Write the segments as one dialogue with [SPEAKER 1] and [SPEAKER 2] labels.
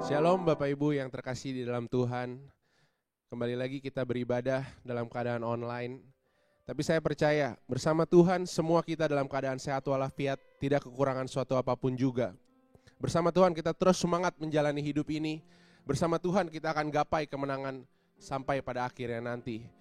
[SPEAKER 1] Shalom Bapak Ibu yang terkasih di dalam Tuhan. Kembali lagi kita beribadah dalam keadaan online. Tapi saya percaya bersama Tuhan semua kita dalam keadaan sehat walafiat, tidak kekurangan suatu apapun juga. Bersama Tuhan kita terus semangat menjalani hidup ini. Bersama Tuhan kita akan gapai kemenangan sampai pada akhirnya nanti.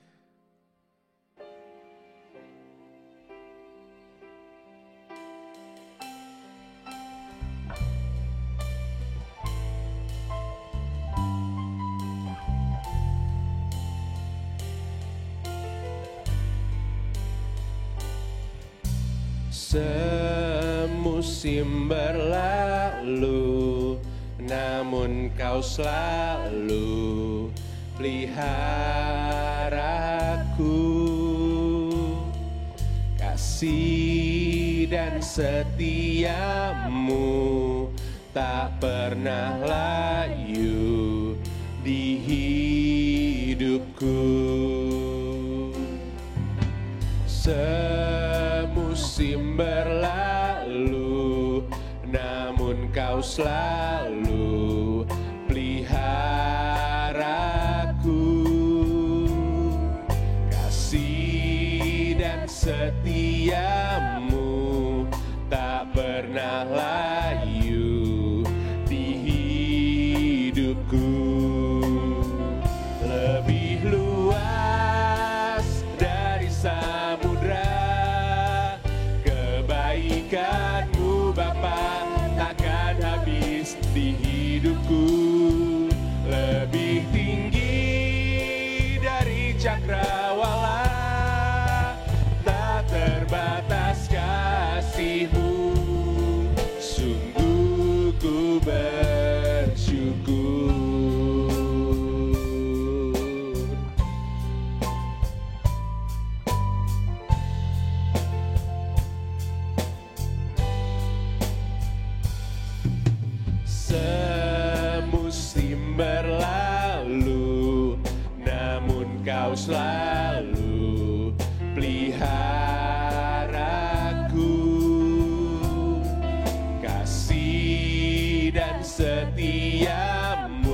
[SPEAKER 1] Semusim berlalu, namun kau selalu peliharaku. Kasih dan setiamu tak pernah layu di hidupku. Semusim berlalu, namun kau selalu peliharaku. Kasih dan setiamu tak pernah layu di hidupku. Lebih luas dari samudra kebaikanmu Bapa, takkan habis di hidupku. Lebih tinggi dari cakrawala, tak terbatas kasih-Mu. Sungguh ku bersyukur. Semusim berlalu, namun kau selalu peliharaku. Kasih dan setiamu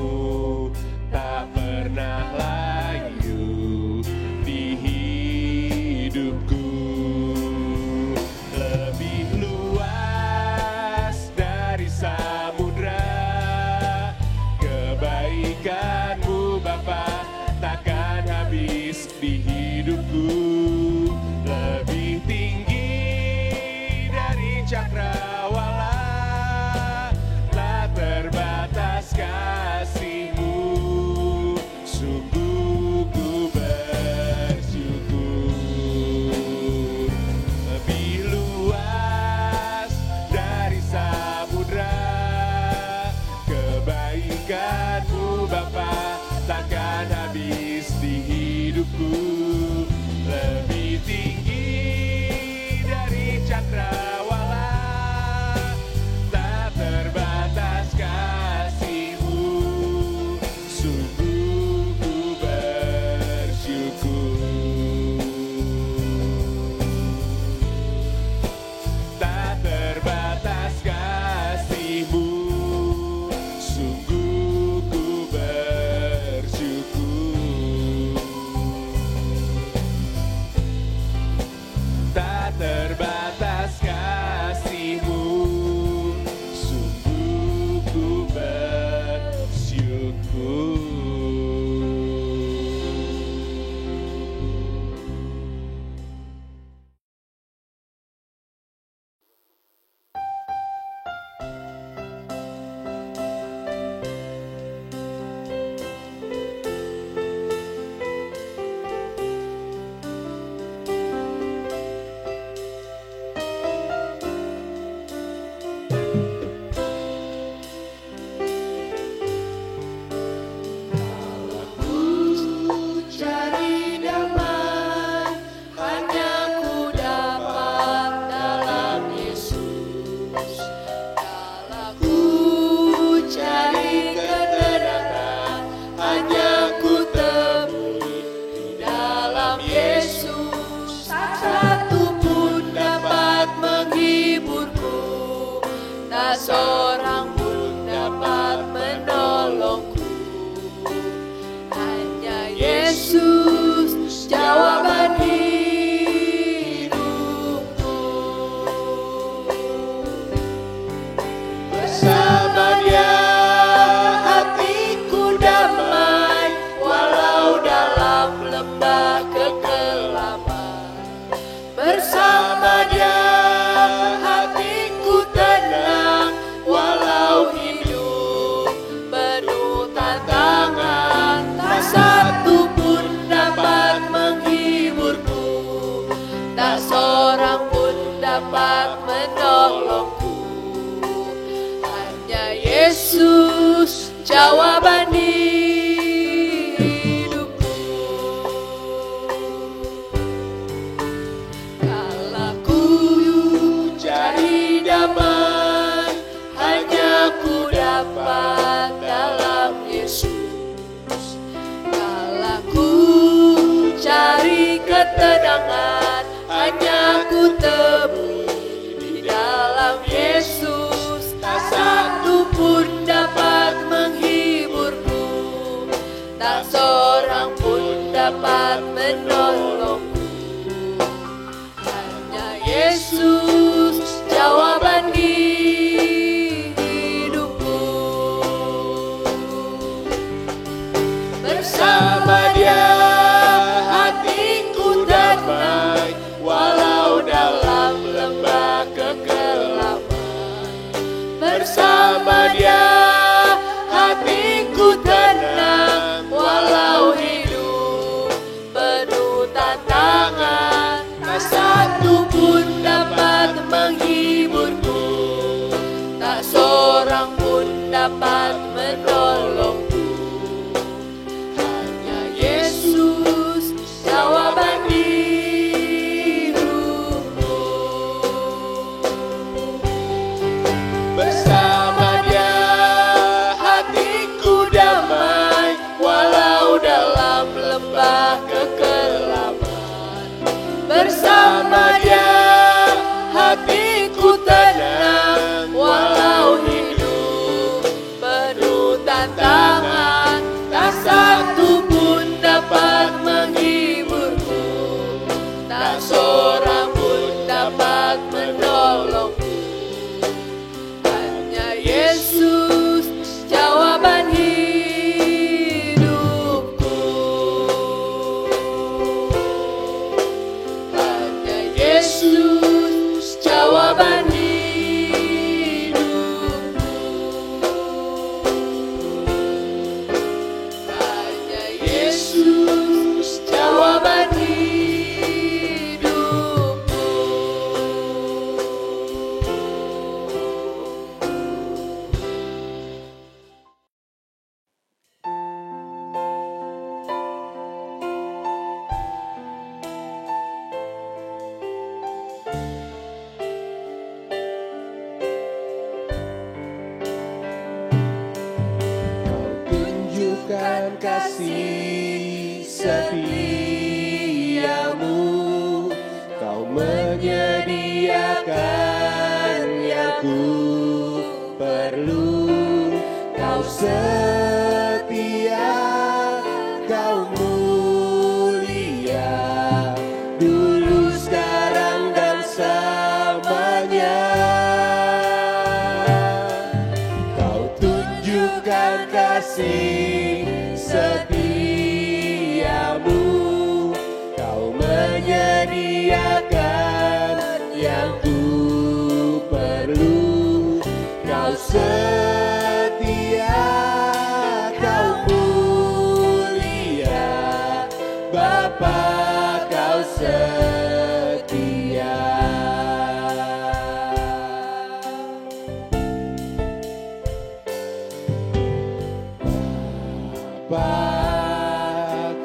[SPEAKER 1] tak pernah layu di hidupku. Lebih luas dari samudra kebaikanmu Bapa, takkan habis di hidupku. Lebih tinggi dari cakrawala, tak terbatas kasih-Mu. Sungguh ku bersyukur. Lebih luas dari samudra kebaikan-Mu Bapa, takkan habis di hidupku. Lebih tinggi dari cakrawala, tak terbatas kasih-Mu. Sungguh ku bersyukur. Tak terbatas kasih-Mu. Sungguh ku bersyukur. Tak terbatas kasih-Mu. Sungguh ku bersyukur.
[SPEAKER 2] Cari damai, hanya ku dapat dalam Yesus. Dalam ku cari ketenangan, hanya ku temui di dalam Yesus. Tak satu pun dapat menghiburku, tak seorang pun dapat menolongku. Bersama Dia hatiku tenang, walau hidup penuh tantangan, tak satu pun dapat menghiburku, tak seorang pun dapat menolongku. Hanya Yesus jawaban hidupku. Kala ku cari damai, hanya ku dapat dalam Yesus. Kala ku cari ketenangan, hanya ku temui di dalam Yesus. Tak satu pun dapat menghiburku, tak seorang pun dapat menolongku. Hanya Yesus jawaban hidupku. Bersama Dia hatiku damai, walau dalam lembah kegelapan. Bersama Dia hatiku tenang, walau hidup penuh tantangan, tak satu pun dapat menghiburku, tak seorang pun dapat menolongku. Hanya Yesus jawaban hidupku. Bersama Dia hatiku damai, walau dalam lembah kekelaman. Bersama Dia hatiku tenang, walau hidup penuh tantangan, tak satu pun dapat menghiburku, tak seorang pun dapat menolongku. Hanya Yesus jawaban hidupku. Hanya Yesus jawaban hidupku. Hanya Yesus jawaban hidupku.
[SPEAKER 1] Kau tunjukkan kasih setiamu, Kau menyediakan yang ku perlu. Kau setia, Kau mulia, dulu, sekarang, dan selamanya. Kau tunjukkan kasih setiamu, Kau menyediakan yang ku perlu. Kau setia, Kau mulia, Bapa, Kau setia. Bapa,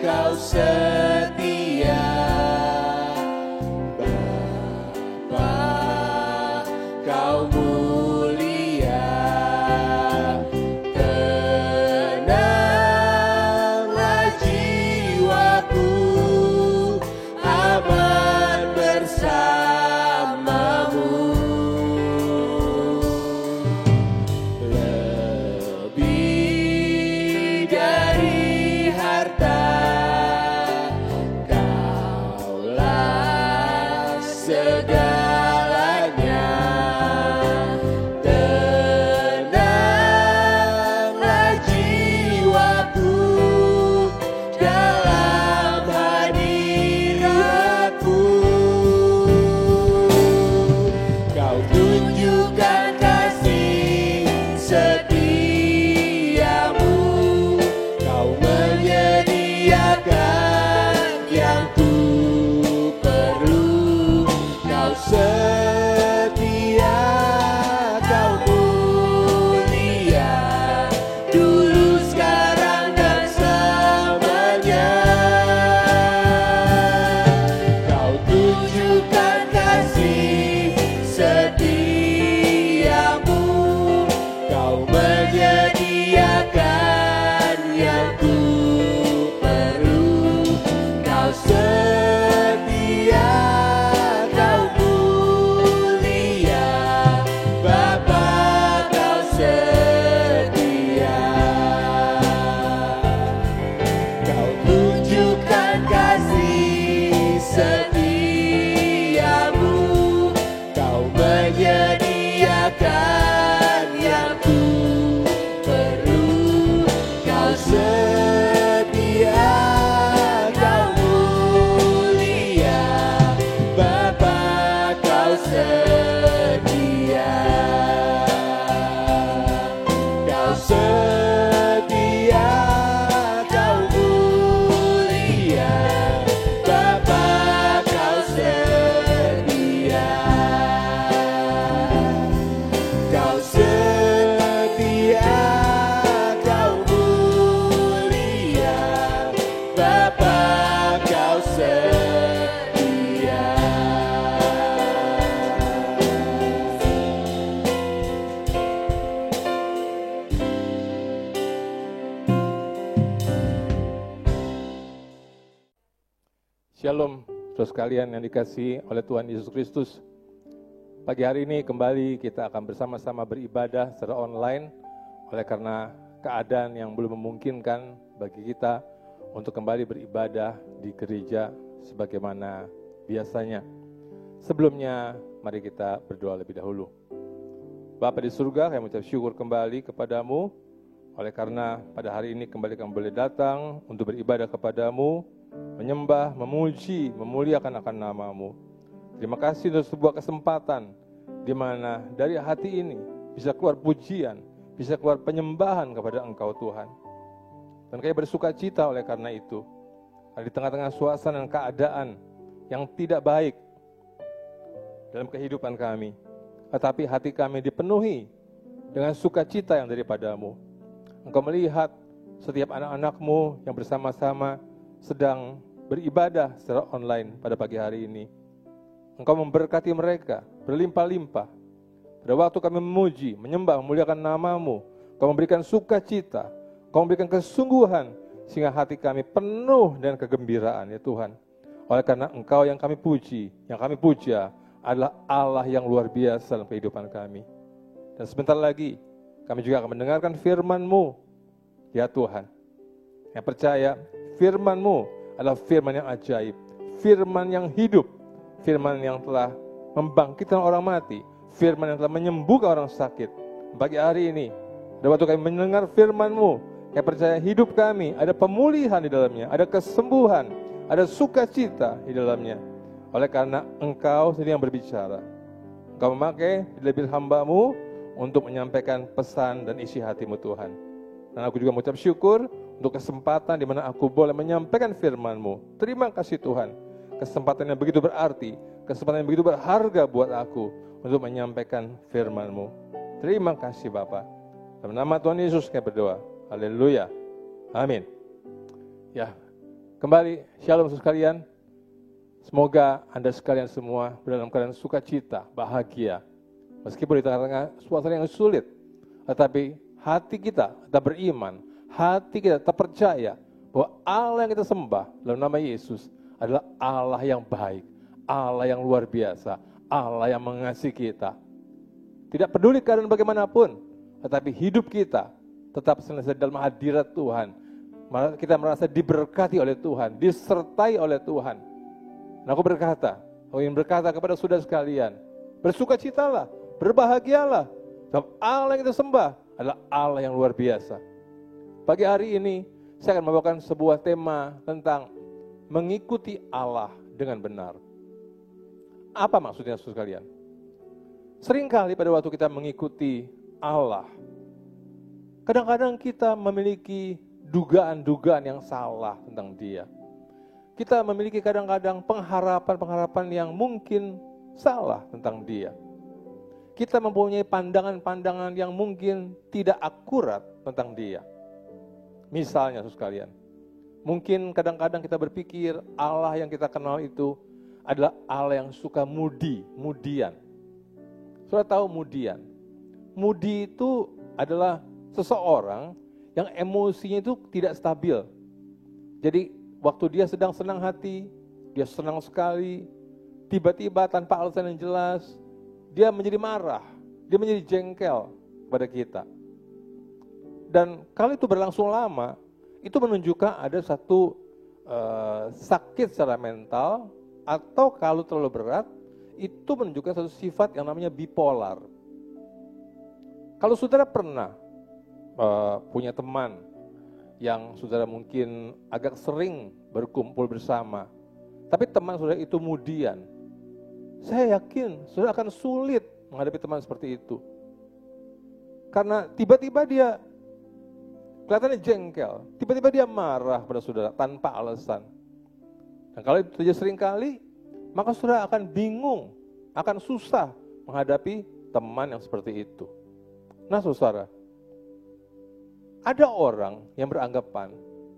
[SPEAKER 1] Kau setia. Bapa, Kau mulia. Tenanglah jiwaku, aman bersamamu. Lebih dari harta, Kaulah segalanya. Tenanglah jiwaku dalam hadiratmu. Kau setia, Kau mulia, dulu, sekarang, dan selamanya. Kau tunjukkan kasih setiamu, Kau menyediakan yang ku perlu. Kau setia, Kau mulia, Bapa, Kau setia. Kau tunjukkan kasih setiamu, Kau menyediakan yang ku perlu. Kau setia, Kau mulia, Bapa, Kau setia. Kau setia, Kau mulia, Bapa, Kau setia. Kau setia, Kau mulia, Bapa, Kau setia.
[SPEAKER 3] Shalom, saudara sekalian yang dikasihi oleh Tuhan Yesus Kristus. Pagi hari ini kembali kita akan bersama-sama beribadah secara online oleh karena keadaan yang belum memungkinkan bagi kita untuk kembali beribadah di gereja sebagaimana biasanya. Sebelumnya, mari kita berdoa lebih dahulu. Bapa di surga, kami mengucap syukur kembali kepadamu oleh karena pada hari ini kembali kami boleh datang untuk beribadah kepadamu, menyembah, memuji, memuliakan akan nama-Mu. Terima kasih untuk sebuah kesempatan di mana dari hati ini bisa keluar pujian, bisa keluar penyembahan kepada Engkau Tuhan. Dan kami bersuka cita oleh karena itu. Di tengah-tengah suasana dan keadaan yang tidak baik dalam kehidupan kami, tetapi hati kami dipenuhi dengan sukacita yang daripada-Mu. Engkau melihat setiap anak-anak-Mu yang bersama-sama sedang beribadah secara online pada pagi hari ini. Engkau memberkati mereka berlimpah-limpah. Pada waktu kami memuji, menyembah, memuliakan nama-Mu, Engkau memberikan sukacita, Engkau memberikan kesungguhan, sehingga hati kami penuh dengan kegembiraan, ya Tuhan. Oleh karena Engkau yang kami puji, yang kami puja, adalah Allah yang luar biasa dalam kehidupan kami. Dan sebentar lagi, kami juga akan mendengarkan firman-Mu, ya Tuhan. Yang percaya, firman-Mu adalah firman yang ajaib, firman yang hidup, firman yang telah membangkitkan orang mati, firman yang telah menyembuhkan orang sakit. Pagi hari ini, pada waktu kami mendengar firman-Mu, kami percaya hidup kami ada pemulihan di dalamnya, ada kesembuhan, ada sukacita di dalamnya. Oleh karena Engkau sendiri yang berbicara, Engkau memakai bibir hamba-Mu untuk menyampaikan pesan dan isi hati-Mu Tuhan. Dan aku juga mengucap syukur untuk kesempatan di mana aku boleh menyampaikan firman-Mu. Terima kasih Tuhan, kesempatan yang begitu berarti, kesempatan yang begitu berharga buat aku untuk menyampaikan firman-Mu. Terima kasih Bapa. Dalam nama Tuhan Yesus kami berdoa. Haleluya. Amin. Ya, kembali shalom sekalian. Semoga Anda sekalian semua dalam keadaan sukacita, bahagia. Meskipun di tengah-tengah suasana yang sulit, tetapi hati kita tetap beriman, hati kita tetap percaya bahwa Allah yang kita sembah dalam nama Yesus adalah Allah yang baik, Allah yang luar biasa, Allah yang mengasihi kita. Tidak peduli keadaan bagaimanapun, tetapi hidup kita tetap senantiasa dalam hadirat Tuhan. Kita merasa diberkati oleh Tuhan, disertai oleh Tuhan. Dan aku ingin berkata kepada saudara sekalian, bersukacitalah, berbahagialah. Sebab Allah yang kita sembah adalah Allah yang luar biasa. Pagi hari ini, saya akan membawakan sebuah tema tentang mengikuti Allah dengan benar. Apa maksudnya saudara sekalian? Seringkali pada waktu kita mengikuti Allah, kadang-kadang kita memiliki dugaan-dugaan yang salah tentang Dia. Kita memiliki kadang-kadang pengharapan-pengharapan yang mungkin salah tentang dia. Kita mempunyai pandangan-pandangan yang mungkin tidak akurat tentang dia. Misalnya, saudara sekalian, mungkin kadang-kadang kita berpikir Allah yang kita kenal itu adalah Allah yang suka mudian. Saudara tahu mudian? Mudi itu adalah seseorang yang emosinya itu tidak stabil. Jadi waktu dia sedang senang hati, dia senang sekali, tiba-tiba tanpa alasan yang jelas, dia menjadi marah, dia menjadi jengkel pada kita. Dan kalau itu berlangsung lama, itu menunjukkan ada satu sakit secara mental, atau kalau terlalu berat, itu menunjukkan satu sifat yang namanya bipolar. Kalau saudara pernah punya teman yang saudara mungkin agak sering berkumpul bersama, tapi teman saudara itu mudian, saya yakin saudara akan sulit menghadapi teman seperti itu. Karena tiba-tiba dia kelihatannya jengkel, tiba-tiba dia marah pada saudara tanpa alasan. Dan kalau itu terjadi sering kali, maka saudara akan bingung, akan susah menghadapi teman yang seperti itu. Nah saudara, ada orang yang beranggapan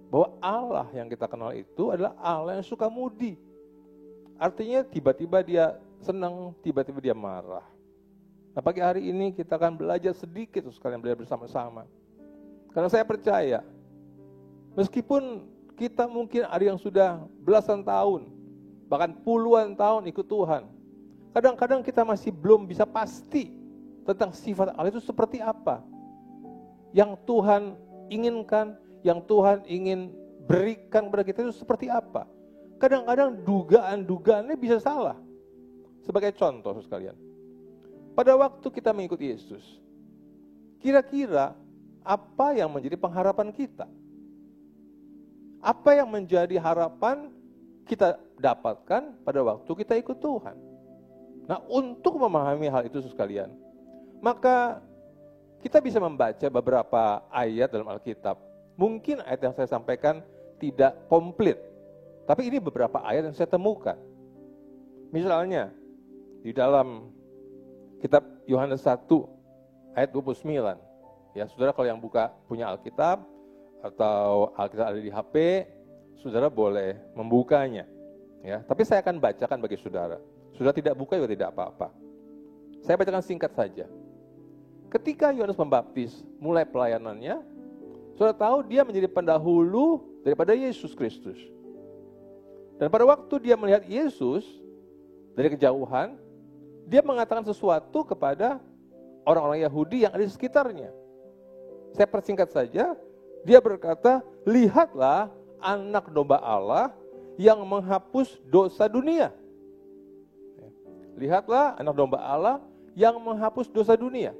[SPEAKER 3] bahwa Allah yang kita kenal itu adalah Allah yang suka mudi. Artinya tiba-tiba dia senang, tiba-tiba dia marah. Nah pagi hari ini kita akan belajar sedikit sekalian belajar bersama-sama. Karena saya percaya, meskipun kita mungkin ada yang sudah belasan tahun, bahkan puluhan tahun ikut Tuhan, kadang-kadang kita masih belum bisa pasti tentang sifat Allah itu seperti apa. Yang Tuhan inginkan, yang Tuhan ingin berikan kepada kita itu seperti apa. Kadang-kadang dugaan-dugaannya bisa salah. Sebagai contoh sekalian, pada waktu kita mengikuti Yesus, kira-kira apa yang menjadi pengharapan kita? Apa yang menjadi harapan kita dapatkan pada waktu kita ikut Tuhan? Nah, untuk memahami hal itu sekalian, maka kita bisa membaca beberapa ayat dalam Alkitab. Mungkin ayat yang saya sampaikan tidak komplit, tapi ini beberapa ayat yang saya temukan. Misalnya, di dalam kitab Yohanes 1 ayat 29. Ya, saudara kalau yang punya Alkitab atau Alkitab ada di HP, saudara boleh membukanya. Ya, tapi saya akan bacakan bagi saudara. Saudara tidak buka juga tidak apa-apa. Saya bacakan singkat saja. Ketika Yohanes Pembaptis mulai pelayanannya, saudara tahu dia menjadi pendahulu daripada Yesus Kristus. Dan pada waktu dia melihat Yesus dari kejauhan, dia mengatakan sesuatu kepada orang-orang Yahudi yang ada di sekitarnya. Saya persingkat saja, dia berkata, lihatlah anak domba Allah yang menghapus dosa dunia. Lihatlah anak domba Allah yang menghapus dosa dunia.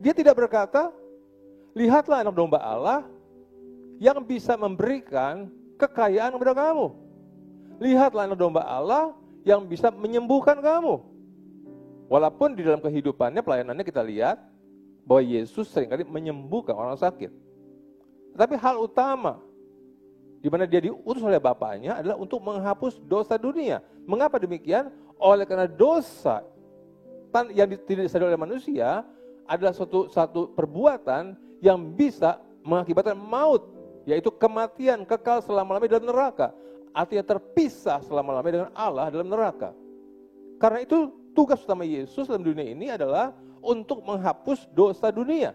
[SPEAKER 3] Dia tidak berkata, lihatlah anak domba Allah yang bisa memberikan kekayaan kepada kamu. Lihatlah anak domba Allah yang bisa menyembuhkan kamu. Walaupun di dalam kehidupannya, pelayanannya kita lihat bahwa Yesus seringkali menyembuhkan orang sakit. Tetapi hal utama di mana dia diutus oleh Bapaknya adalah untuk menghapus dosa dunia. Mengapa demikian? Oleh karena dosa yang tidak disadari oleh manusia adalah satu perbuatan yang bisa mengakibatkan maut, yaitu kematian kekal selama-lamanya dalam neraka. Artinya terpisah selama-lamanya dengan Allah dalam neraka. Karena itu tugas utama Yesus dalam dunia ini adalah untuk menghapus dosa dunia.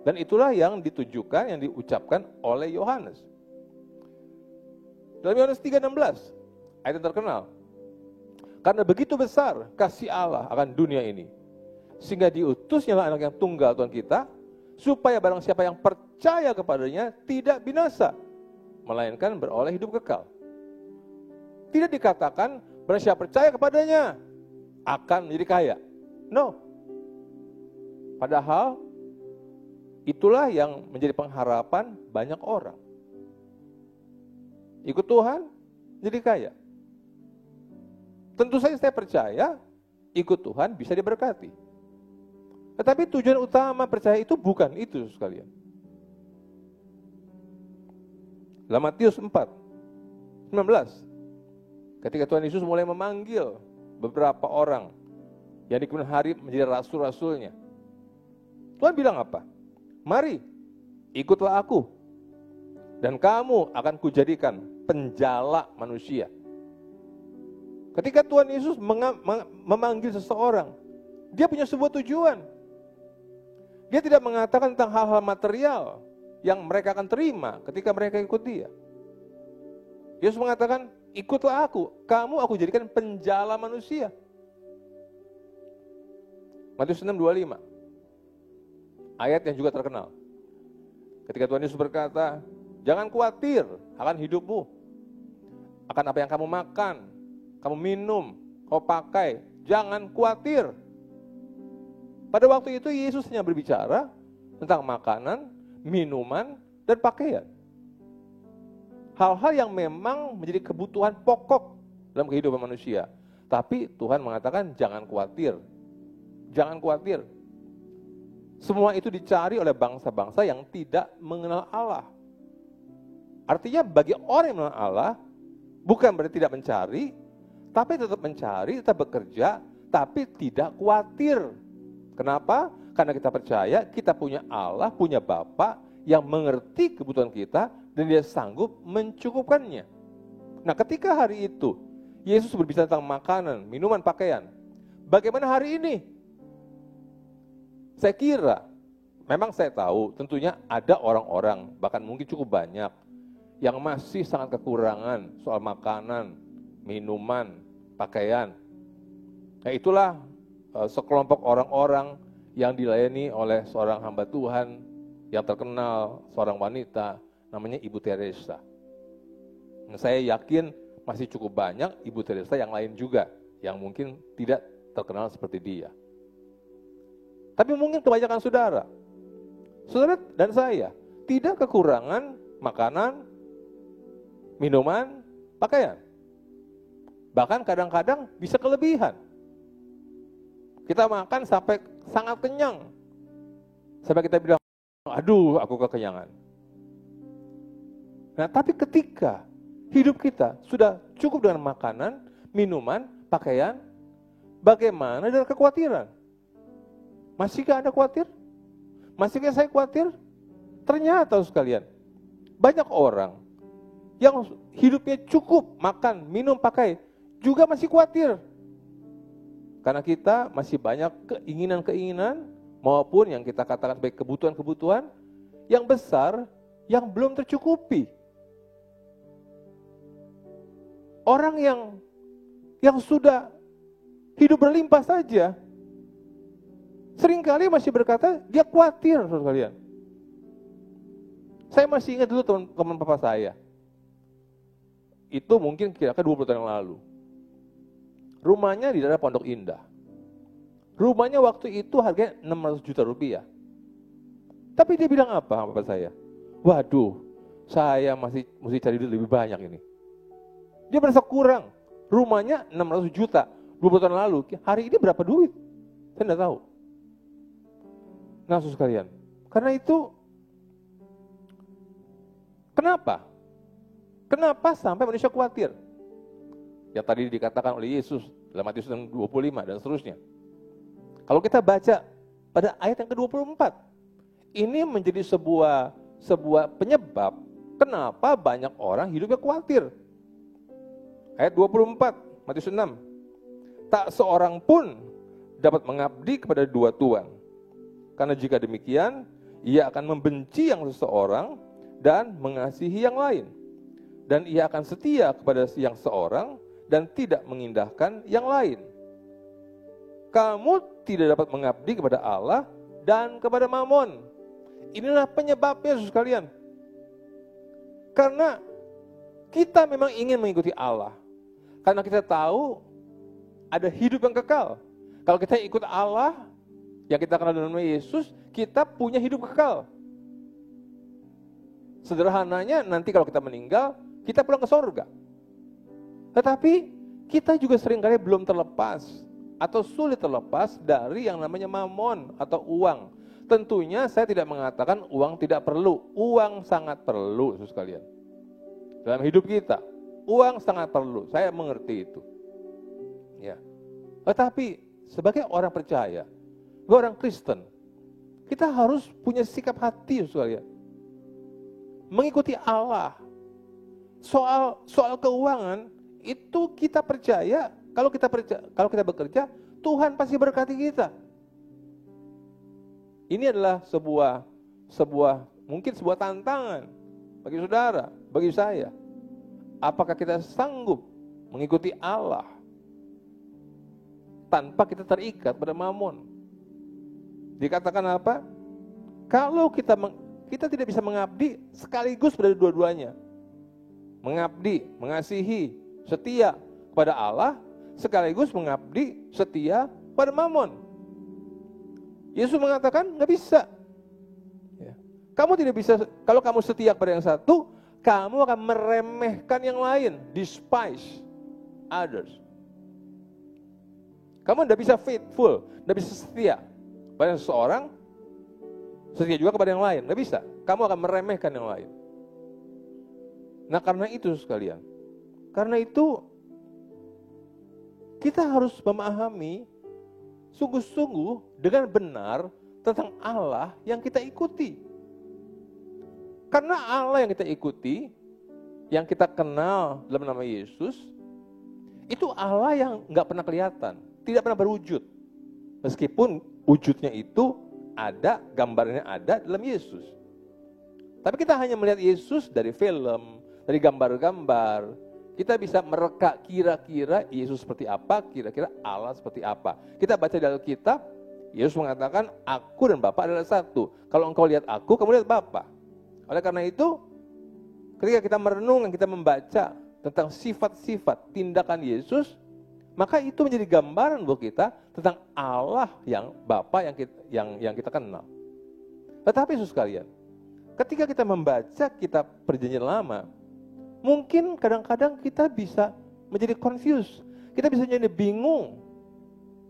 [SPEAKER 3] Dan itulah yang ditujukan, yang diucapkan oleh Yohanes. Dalam Yohanes 3:16, ayat yang terkenal. Karena begitu besar kasih Allah akan dunia ini, sehingga diutusnya anak yang tunggal Tuhan kita, supaya barang siapa yang percaya kepadanya tidak binasa, melainkan beroleh hidup kekal. Tidak dikatakan barang siapa percaya kepadanya akan menjadi kaya. No. Padahal itulah yang menjadi pengharapan banyak orang. Ikut Tuhan, jadi kaya. Tentu saja saya percaya ikut Tuhan bisa diberkati. Tetapi tujuan utama percaya itu bukan itu sekalian. Dalam Matius 4:19, ketika Tuhan Yesus mulai memanggil beberapa orang yang di kemudian hari menjadi rasul-rasulnya. Tuhan bilang apa? Mari, ikutlah aku, dan kamu akan kujadikan penjala manusia. Ketika Tuhan Yesus memanggil seseorang, dia punya sebuah tujuan. Dia tidak mengatakan tentang hal-hal material yang mereka akan terima ketika mereka ikut dia. Yesus mengatakan, ikutlah aku, kamu aku jadikan penjala manusia. Matius 6:25, ayat yang juga terkenal. Ketika Tuhan Yesus berkata, jangan khawatir akan hidupmu, akan apa yang kamu makan, kamu minum, kamu pakai, jangan khawatir. Pada waktu itu Yesus hanya berbicara tentang makanan, minuman, dan pakaian. Hal-hal yang memang menjadi kebutuhan pokok dalam kehidupan manusia. Tapi Tuhan mengatakan jangan khawatir. Jangan khawatir. Semua itu dicari oleh bangsa-bangsa yang tidak mengenal Allah. Artinya bagi orang yang mengenal Allah, bukan berarti tidak mencari, tapi tetap mencari, tetap bekerja, tapi tidak khawatir. Kenapa? Karena kita percaya kita punya Allah, punya Bapa yang mengerti kebutuhan kita dan dia sanggup mencukupkannya. Nah, ketika hari itu Yesus berbicara tentang makanan, minuman, pakaian, bagaimana hari ini? Saya kira, memang saya tahu tentunya ada orang-orang, bahkan mungkin cukup banyak, yang masih sangat kekurangan soal makanan, minuman, pakaian. Nah, itulah sekelompok orang-orang yang dilayani oleh seorang hamba Tuhan yang terkenal, seorang wanita, namanya Ibu Teresa. Nah, saya yakin masih cukup banyak Ibu Teresa yang lain juga, yang mungkin tidak terkenal seperti dia. Tapi mungkin kebanyakan saudara dan saya tidak kekurangan makanan, minuman, pakaian. Bahkan kadang-kadang bisa kelebihan. Kita makan sampai sangat kenyang. Sampai kita bilang, aduh aku kekenyangan. Nah, tapi ketika hidup kita sudah cukup dengan makanan, minuman, pakaian, bagaimana dengan kekhawatiran? Masihkah Anda khawatir? Masihkah saya khawatir? Ternyata sekalian, banyak orang yang hidupnya cukup makan, minum, pakai, juga masih khawatir. Karena kita masih banyak keinginan-keinginan maupun yang kita katakan sebagai kebutuhan-kebutuhan yang besar yang belum tercukupi. Orang yang sudah hidup berlimpah saja seringkali masih berkata dia khawatir, saudara sekalian. Saya masih ingat dulu teman papa saya. Itu mungkin kira-kira 20 tahun yang lalu. Rumahnya di daerah Pondok Indah. Rumahnya waktu itu harganya 600 juta rupiah. Tapi dia bilang apa sama papa saya? Waduh, saya masih mesti cari duit lebih banyak ini. Dia merasa kurang. Rumahnya 600 juta 20 tahun lalu. Hari ini berapa duit? Saya tidak tahu. Nah, saudara sekalian, karena itu, kenapa? Kenapa sampai manusia khawatir? Yang tadi dikatakan oleh Yesus dalam Matius 25 dan seterusnya. Kalau kita baca pada ayat yang ke-24, ini menjadi sebuah penyebab kenapa banyak orang hidupnya khawatir. Ayat 24, Matius 6. Tak seorang pun dapat mengabdi kepada dua tuan. Karena jika demikian, ia akan membenci yang seseorang dan mengasihi yang lain. Dan ia akan setia kepada yang seorang dan tidak mengindahkan yang lain. Kamu tidak dapat mengabdi kepada Allah dan kepada Mamon. Inilah penyebabnya, saudara sekalian. Karena kita memang ingin mengikuti Allah. Karena kita tahu ada hidup yang kekal. Kalau kita ikut Allah, yang kita kenal dengan Yesus, kita punya hidup kekal. Sederhananya nanti kalau kita meninggal, kita pulang ke sorga. Tetapi kita juga seringkali belum terlepas atau sulit terlepas dari yang namanya mamon atau uang. Tentunya saya tidak mengatakan uang tidak perlu. Uang sangat perlu, saudara sekalian. Dalam hidup kita, uang sangat perlu. Saya mengerti itu. Ya. Tetapi sebagai orang percaya, sebagai orang Kristen, kita harus punya sikap hati, sekalian, mengikuti Allah. Soal keuangan itu kita percaya, kalau kita bekerja, Tuhan pasti berkati kita. Ini adalah mungkin sebuah tantangan bagi saudara, bagi saya. Apakah kita sanggup mengikuti Allah tanpa kita terikat pada mamon? Dikatakan apa? Kalau kita tidak bisa mengabdi sekaligus pada dua-duanya. Mengabdi, mengasihi, setia kepada Allah, sekaligus mengabdi, setia pada mamon. Yesus mengatakan nggak bisa. Ya. Kamu tidak bisa, kalau kamu setia kepada yang satu, kamu akan meremehkan yang lain, despise others. Kamu tidak bisa faithful, tidak bisa setia pada seseorang, setia juga kepada yang lain, nggak bisa. Kamu akan meremehkan yang lain. Nah karena itu sekalian, karena itu kita harus memahami sungguh-sungguh dengan benar tentang Allah yang kita ikuti. Karena Allah yang kita ikuti, yang kita kenal dalam nama Yesus, itu Allah yang nggak pernah kelihatan, tidak pernah berwujud. Meskipun wujudnya itu ada, gambarnya ada dalam Yesus. Tapi kita hanya melihat Yesus dari film, dari gambar-gambar. Kita bisa mereka kira-kira Yesus seperti apa, kira-kira Allah seperti apa. Kita baca di Alkitab, Yesus mengatakan, aku dan Bapa adalah satu. Kalau engkau lihat aku, kamu lihat Bapa. Oleh karena itu, ketika kita merenung dan kita membaca tentang sifat-sifat tindakan Yesus, maka itu menjadi gambaran buat kita tentang Allah yang Bapa yang kita kenal. Tetapi Yesus sekalian, ketika kita membaca kitab Perjanjian Lama, mungkin kadang-kadang kita bisa menjadi confused, kita bisa menjadi bingung.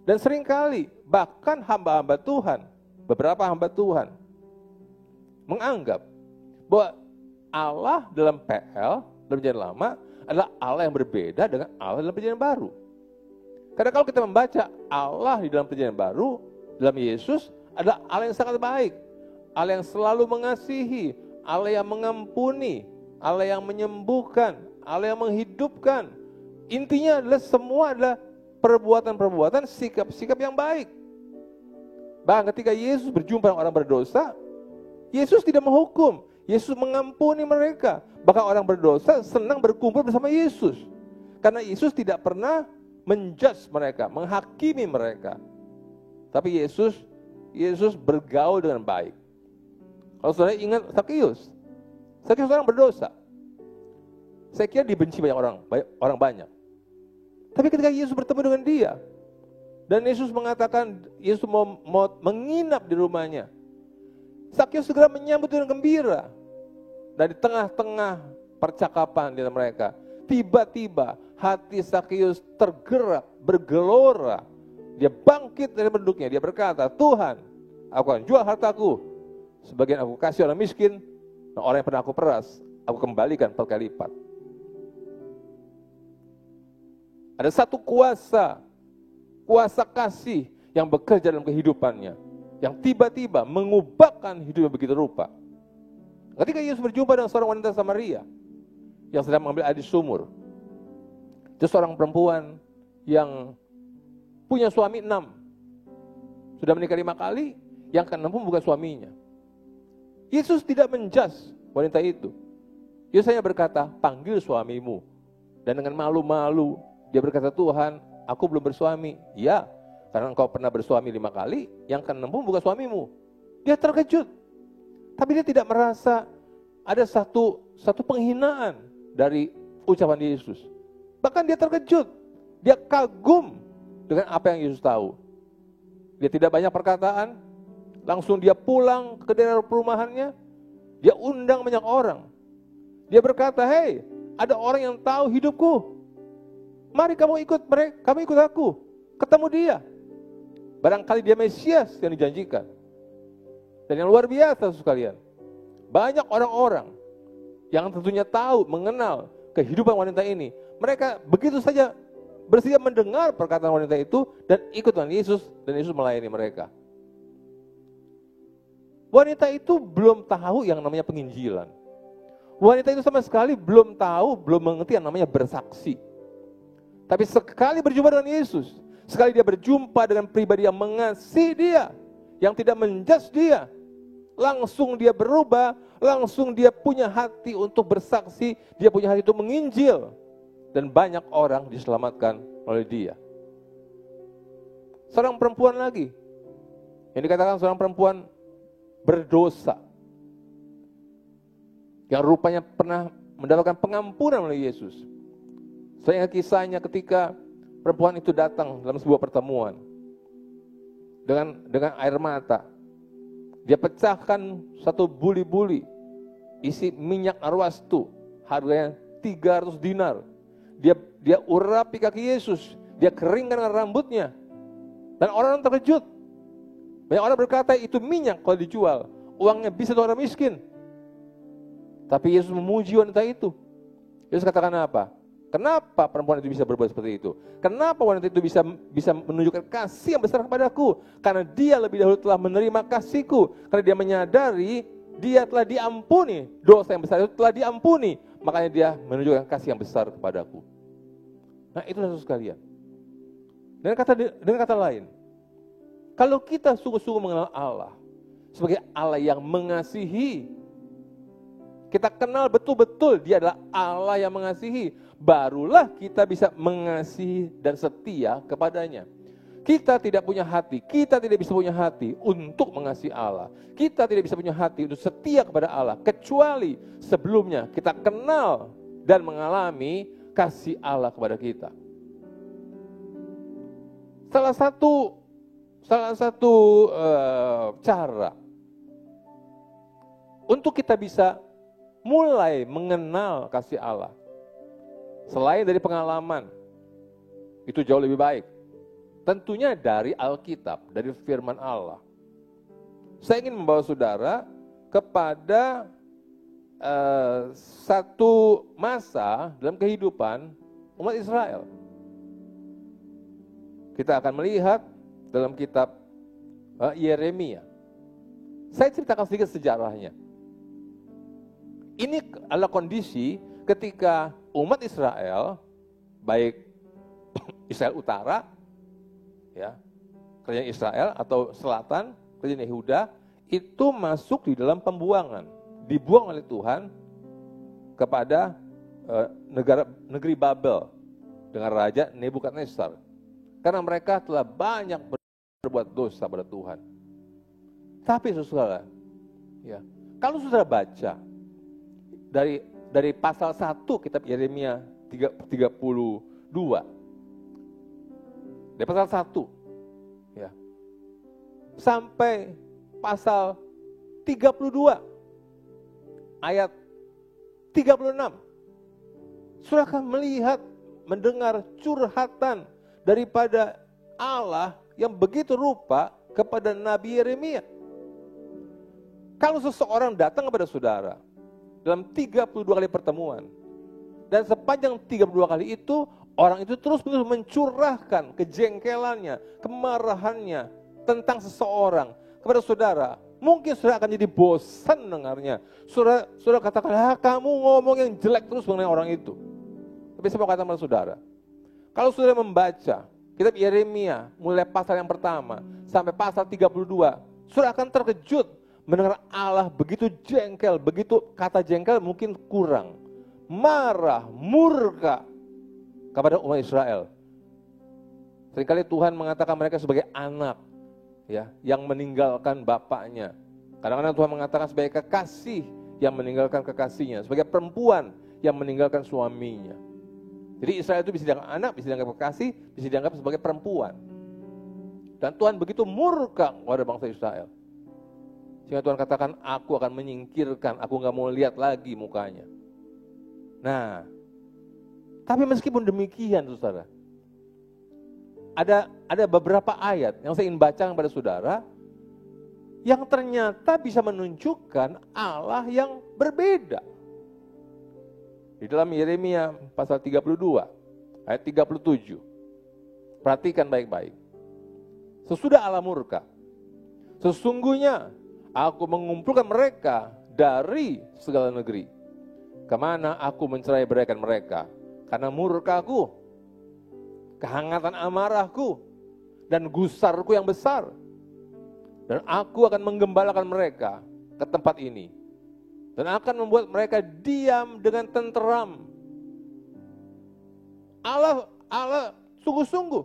[SPEAKER 3] Dan seringkali bahkan hamba-hamba Tuhan, beberapa hamba Tuhan menganggap bahwa Allah dalam PL, dalam Perjanjian Lama adalah Allah yang berbeda dengan Allah dalam Perjanjian Baru. Karena kalau kita membaca Allah di dalam Perjanjian Baru, dalam Yesus adalah Allah yang sangat baik, Allah yang selalu mengasihi, Allah yang mengampuni, Allah yang menyembuhkan, Allah yang menghidupkan. Intinya adalah semua adalah perbuatan-perbuatan, sikap-sikap yang baik. Bahkan ketika Yesus berjumpa dengan orang berdosa, Yesus tidak menghukum, Yesus mengampuni mereka. Bahkan orang berdosa senang berkumpul bersama Yesus. Karena Yesus tidak pernah menjudge mereka, menghakimi mereka. Tapi Yesus bergaul dengan baik. Kalau saudara ingat Sakius orang berdosa. Saya kira dibenci banyak orang banyak. Tapi ketika Yesus bertemu dengan dia, dan Yesus mengatakan Yesus mau menginap di rumahnya, Sakius segera menyambut dengan gembira. Dan di tengah-tengah percakapan di antara mereka, tiba-tiba hati Sakius tergerak, bergelora. Dia bangkit dari penduduknya, dia berkata, Tuhan, aku akan jual hartaku, sebagian aku kasih orang miskin, dan orang yang pernah aku peras, aku kembalikan berkali lipat. Ada satu kuasa kasih yang bekerja dalam kehidupannya, yang tiba-tiba mengubahkan hidupnya begitu rupa. Ketika Yesus berjumpa dengan seorang wanita Samaria yang sedang mengambil air di sumur, itu seorang perempuan yang punya suami 6, sudah menikah 5 kali, yang ke-6 pun bukan suaminya. Yesus tidak menjudge wanita itu. Yesus hanya berkata, panggil suamimu. Dan dengan malu-malu dia berkata, Tuhan, aku belum bersuami. Ya, karena engkau pernah bersuami 5 kali, yang ke-6 pun bukan suamimu. Dia terkejut. Tapi dia tidak merasa ada satu penghinaan dari ucapan Yesus. Bahkan dia terkejut. Dia kagum dengan apa yang Yesus tahu. Dia tidak banyak perkataan. Langsung dia pulang ke daerah perumahannya. Dia undang banyak orang. Dia berkata, hei, ada orang yang tahu hidupku. Mari kamu ikut aku. Ketemu dia. Barangkali dia Mesias yang dijanjikan. Dan yang luar biasa sekalian, banyak orang-orang yang tentunya tahu, mengenal kehidupan wanita ini. Mereka begitu saja bersedia mendengar perkataan wanita itu dan ikut Tuhan Yesus, dan Yesus melayani mereka. Wanita itu belum tahu yang namanya penginjilan. Wanita itu sama sekali belum tahu, belum mengerti yang namanya bersaksi. Tapi sekali berjumpa dengan Yesus, sekali dia berjumpa dengan pribadi yang mengasihi dia, yang tidak menjudge dia, langsung dia berubah, langsung dia punya hati untuk bersaksi, dia punya hati untuk menginjil. Dan banyak orang diselamatkan oleh dia. Seorang perempuan lagi, yang dikatakan seorang perempuan berdosa, yang rupanya pernah mendapatkan pengampunan oleh Yesus. Saya ingat kisahnya ketika perempuan itu datang dalam sebuah pertemuan dengan air mata. Dia pecahkan satu buli-buli isi minyak narwastu, harganya 300 dinar. Dia urapi kaki Yesus, dia keringkan dengan rambutnya. Dan orang terkejut. Banyak orang berkata itu minyak kalau dijual, uangnya bisa untuk orang miskin. Tapi Yesus memuji wanita itu. Yesus katakan apa? Kenapa perempuan itu bisa berbuat seperti itu? Kenapa wanita itu bisa menunjukkan kasih yang besar kepadaku? Karena dia lebih dahulu telah menerima kasihku. Karena dia menyadari dia telah diampuni. Dosa yang besar itu telah diampuni. Makanya dia menunjukkan kasih yang besar kepadaku. Nah, itu saudara sekalian. Dengan kata lain, kalau kita sungguh-sungguh mengenal Allah sebagai Allah yang mengasihi, kita kenal betul-betul dia adalah Allah yang mengasihi, barulah kita bisa mengasihi dan setia kepadanya. Kita tidak punya hati, kita tidak bisa punya hati untuk mengasihi Allah. Kita tidak bisa punya hati untuk setia kepada Allah, kecuali sebelumnya kita kenal dan mengalami kasih Allah kepada kita. Salah satu cara untuk kita bisa mulai mengenal kasih Allah, selain dari pengalaman, itu jauh lebih baik. Tentunya dari Alkitab, dari firman Allah. Saya ingin membawa saudara kepada satu masa dalam kehidupan umat Israel. Kita akan melihat dalam kitab Yeremia. Saya ceritakan sedikit sejarahnya. Ini adalah kondisi ketika umat Israel, baik Israel Utara, ya, kerajaan Israel, atau Selatan, kerajaan Yehuda, itu masuk di dalam pembuangan, dibuang oleh Tuhan kepada negeri Babel dengan Raja Nebukadnezar, karena mereka telah banyak berbuat dosa pada Tuhan. Tapi saudara, ya, kalau saudara baca dari pasal 1 kitab Yeremia 32, dari pasal 1 ya, sampai pasal 32 ayat 36, saudara akan melihat, mendengar curhatan daripada Allah yang begitu rupa kepada Nabi Yeremia. Kalau seseorang datang kepada saudara dalam 32 kali pertemuan, dan sepanjang 32 kali itu, orang itu terus-menerus mencurahkan kejengkelannya, kemarahannya tentang seseorang kepada saudara. Mungkin saudara akan jadi bosan dengarnya. Saudara katakan, kamu ngomong yang jelek terus mengenai orang itu. Tapi saya mau katakan kepada saudara, kalau saudara membaca kitab Yeremia mulai pasal yang pertama sampai pasal 32, saudara akan terkejut mendengar Allah begitu jengkel, begitu, kata jengkel mungkin kurang, marah, murka kepada umat Israel. Seringkali Tuhan mengatakan mereka sebagai anak, ya, yang meninggalkan bapaknya. Kadang-kadang Tuhan mengatakan sebagai kekasih yang meninggalkan kekasihnya, sebagai perempuan yang meninggalkan suaminya. Jadi Israel itu bisa dianggap anak, bisa dianggap kekasih, bisa dianggap sebagai perempuan. Dan Tuhan begitu murka kepada bangsa Israel, sehingga Tuhan katakan, aku akan menyingkirkan, aku gak mau lihat lagi mukanya. Nah, tapi meskipun demikian, saudara, ada beberapa ayat yang saya ingin baca kepada saudara, yang ternyata bisa menunjukkan Allah yang berbeda. Di dalam Yeremia pasal 32, ayat 37. Perhatikan baik-baik. Sesudah Allah murka, sesungguhnya aku mengumpulkan mereka dari segala negeri. Kemana aku mencerai-beraikan mereka? Karena murkaku, kehangatan amarahku, dan gusarku yang besar. Dan aku akan menggembalakan mereka ke tempat ini. Dan akan membuat mereka diam dengan tenteram. Allah sungguh-sungguh,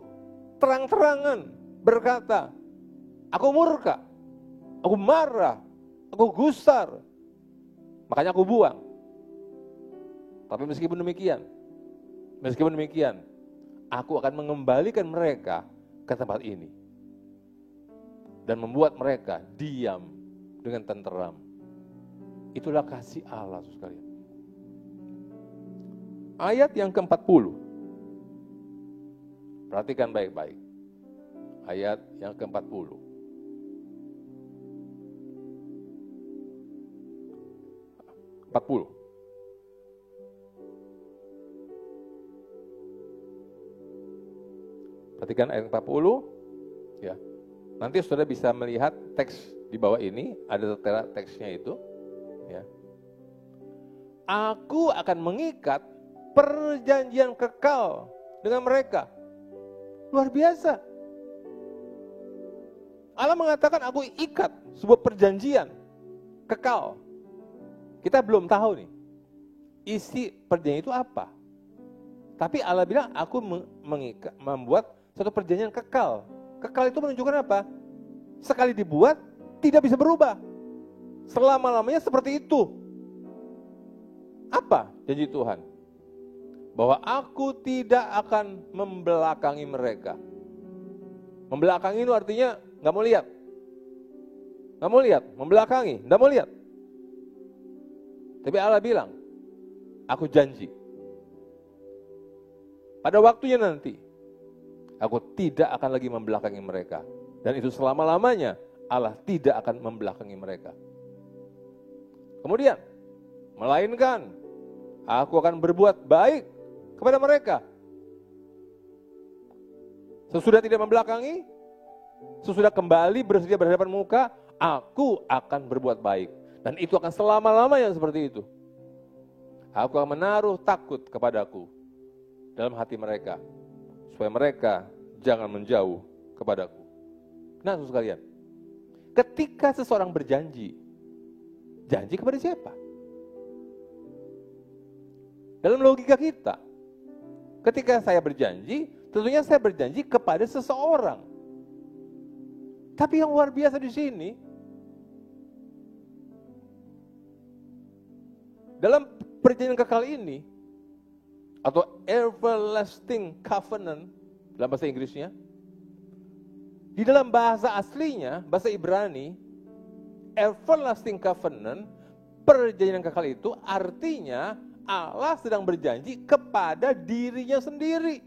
[SPEAKER 3] terang-terangan berkata, aku murka, aku marah, aku gusar, makanya aku buang. Tapi meskipun demikian, aku akan mengembalikan mereka ke tempat ini. Dan membuat mereka diam dengan tenteram. Itulah kasih Allah, sekalian. Ayat yang ke-40. Perhatikan baik-baik. Ayat yang ke-40. Perhatikan ayat 40. Ya. Nanti saudara bisa melihat teks di bawah ini, ada tertera teksnya itu. Ya. Aku akan mengikat perjanjian kekal dengan mereka. Luar biasa. Allah mengatakan aku ikat sebuah perjanjian kekal. Kita belum tahu nih, isi perjanjian itu apa. Tapi Allah bilang aku membuat satu perjanjian kekal. Kekal itu menunjukkan apa? Sekali dibuat, tidak bisa berubah. Selama-lamanya seperti itu. Apa janji Tuhan? Bahwa aku tidak akan membelakangi mereka. Membelakangi itu artinya nggak mau lihat. Nggak mau lihat, membelakangi, nggak mau lihat. Tapi Allah bilang, aku janji. Pada waktunya nanti, aku tidak akan lagi membelakangi mereka. Dan itu selama-lamanya Allah tidak akan membelakangi mereka. Kemudian, melainkan aku akan berbuat baik kepada mereka. Sesudah tidak membelakangi, sesudah kembali bersedia berhadapan muka, aku akan berbuat baik. Dan itu akan selama-lamanya seperti itu. Aku akan menaruh takut kepadaku dalam hati mereka, supaya mereka jangan menjauh kepadaku. Nah, saudara sekalian, ketika seseorang berjanji, janji kepada siapa? Dalam logika kita, ketika saya berjanji, tentunya saya berjanji kepada seseorang. Tapi yang luar biasa di sini, dalam perjanjian kekal ini, atau everlasting covenant dalam bahasa Inggrisnya, di dalam bahasa aslinya, bahasa Ibrani, everlasting covenant, perjanjian kekal itu artinya Allah sedang berjanji kepada dirinya sendiri.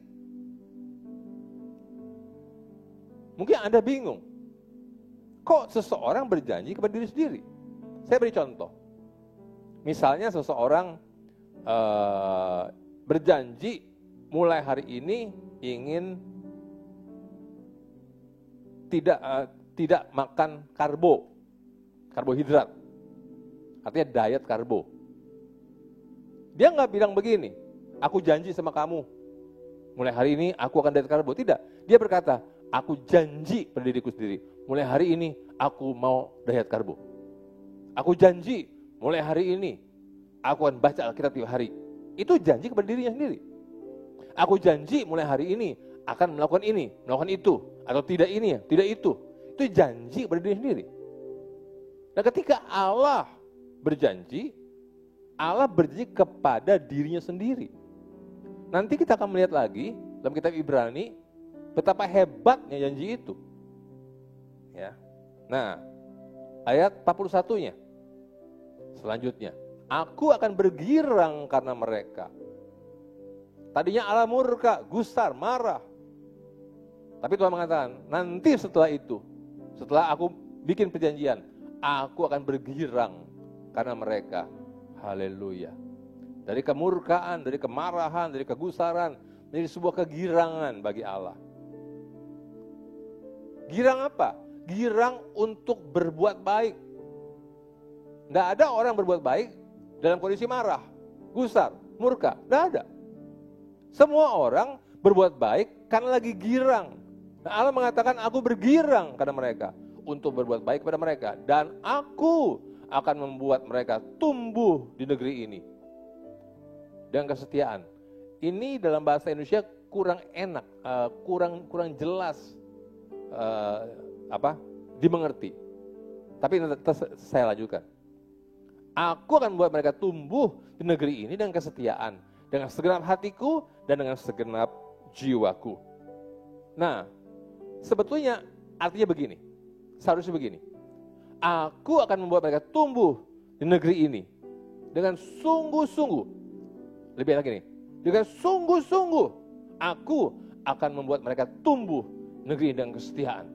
[SPEAKER 3] Mungkin Anda bingung, kok seseorang berjanji kepada diri sendiri? Saya beri contoh. Misalnya seseorang berjanji mulai hari ini ingin tidak makan karbohidrat, artinya diet karbo. Dia nggak bilang begini, aku janji sama kamu, mulai hari ini aku akan diet karbo. Tidak, dia berkata, aku janji pada diriku sendiri, mulai hari ini aku mau diet karbo. Aku janji, mulai hari ini aku akan baca Alkitab tiap hari. Itu janji kepada dirinya sendiri. Aku janji mulai hari ini akan melakukan ini, melakukan itu, atau tidak ini, tidak itu. Itu janji kepada dirinya sendiri. Nah, ketika Allah berjanji kepada dirinya sendiri. Nanti kita akan melihat lagi dalam kitab Ibrani betapa hebatnya janji itu. Ya. Nah, ayat 41-nya. Selanjutnya, aku akan bergirang karena mereka. Tadinya Allah murka, gusar, marah. Tapi Tuhan mengatakan, nanti setelah itu, setelah aku bikin perjanjian, aku akan bergirang karena mereka. Haleluya. Dari kemurkaan, dari kemarahan, dari kegusaran, menjadi sebuah kegirangan bagi Allah. Girang apa? Girang untuk berbuat baik. Tidak ada orang berbuat baik dalam kondisi marah, gusar, murka. Tidak ada. Semua orang berbuat baik karena lagi girang. Nah, Allah mengatakan, aku bergirang karena mereka, untuk berbuat baik kepada mereka. Dan aku akan membuat mereka tumbuh di negeri ini. Dan kesetiaan. Ini dalam bahasa Indonesia kurang enak, kurang jelas dimengerti. Tapi saya lanjutkan. Aku akan membuat mereka tumbuh di negeri ini dengan kesetiaan, dengan segenap hatiku dan dengan segenap jiwaku. Nah, sebetulnya artinya begini, seharusnya begini. Aku akan membuat mereka tumbuh di negeri ini dengan sungguh-sungguh. Lebih enak ini, dengan sungguh-sungguh aku akan membuat mereka tumbuh negeri dengan kesetiaan.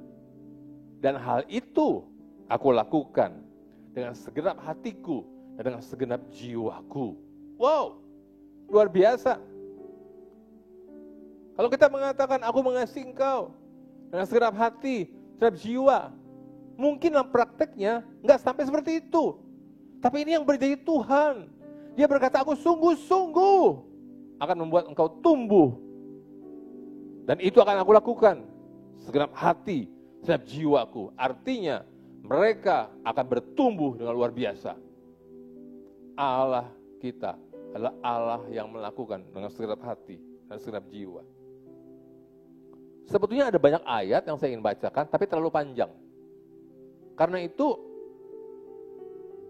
[SPEAKER 3] Dan hal itu aku lakukan dengan segenap hatiku dan dengan segenap jiwaku. Wow, luar biasa. Kalau kita mengatakan aku mengasihi engkau dengan segenap hati, segenap jiwa, mungkin dalam prakteknya nggak sampai seperti itu. Tapi ini yang berjanji Tuhan. Dia berkata, aku sungguh-sungguh akan membuat engkau tumbuh. Dan itu akan aku lakukan. Segenap hati, segenap jiwaku. Artinya, mereka akan bertumbuh dengan luar biasa. Allah kita adalah Allah yang melakukan dengan segenap hati dan segenap jiwa. Sebetulnya ada banyak ayat yang saya ingin bacakan, tapi terlalu panjang. Karena itu,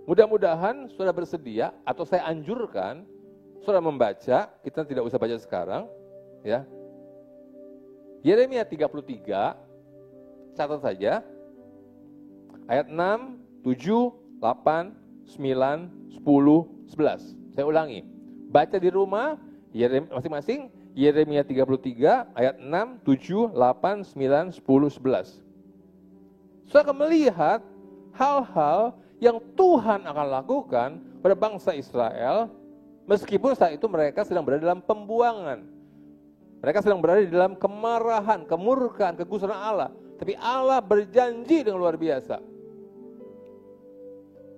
[SPEAKER 3] mudah-mudahan saudara bersedia, atau saya anjurkan, saudara membaca, kita tidak usah baca sekarang, ya. Yeremia 33, catat saja, ayat 6, 7, 8, 9, 10, 11. Saya ulangi, baca di rumah, masing-masing, Yeremia 33, ayat 6, 7, 8, 9, 10, 11. Saudara akan melihat hal-hal yang Tuhan akan lakukan pada bangsa Israel, meskipun saat itu mereka sedang berada dalam pembuangan. Mereka sedang berada di dalam kemarahan, kemurkaan, kegusaran Allah. Tapi Allah berjanji dengan luar biasa.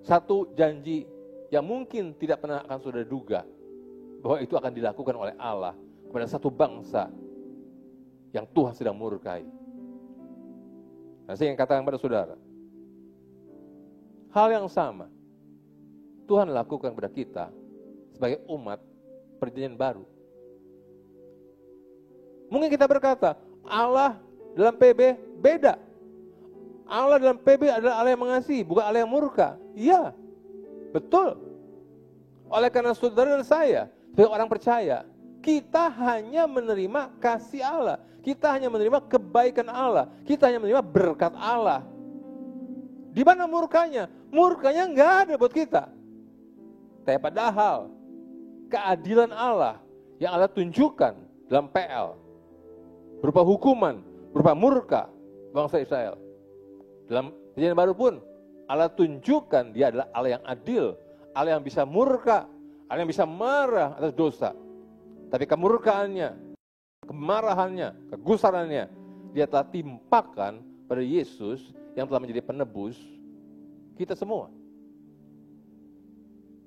[SPEAKER 3] Satu janji yang mungkin tidak pernah akan saudara duga, bahwa itu akan dilakukan oleh Allah kepada satu bangsa yang Tuhan sedang murkai. Nah, saya ingin katakan pada saudara, hal yang sama Tuhan lakukan kepada kita sebagai umat perjanjian baru. Mungkin kita berkata, Allah dalam PB beda. Allah dalam PB adalah Allah yang mengasihi, bukan Allah yang murka. Iya, betul. Oleh karena saudara dan saya, sebagai orang percaya, kita hanya menerima kasih Allah. Kita hanya menerima kebaikan Allah. Kita hanya menerima berkat Allah. Di mana murkanya? Murkanya nggak ada buat kita. Tapi padahal keadilan Allah yang Allah tunjukkan dalam PL berupa hukuman, berupa murka bangsa Israel. Dalam perjanjian baru pun Allah tunjukkan dia adalah Allah yang adil, Allah yang bisa murka, Allah yang bisa marah atas dosa. Tapi kemurkaannya, kemarahannya, kegusarannya, dia telah timpakan pada Yesus yang telah menjadi penebus kita semua.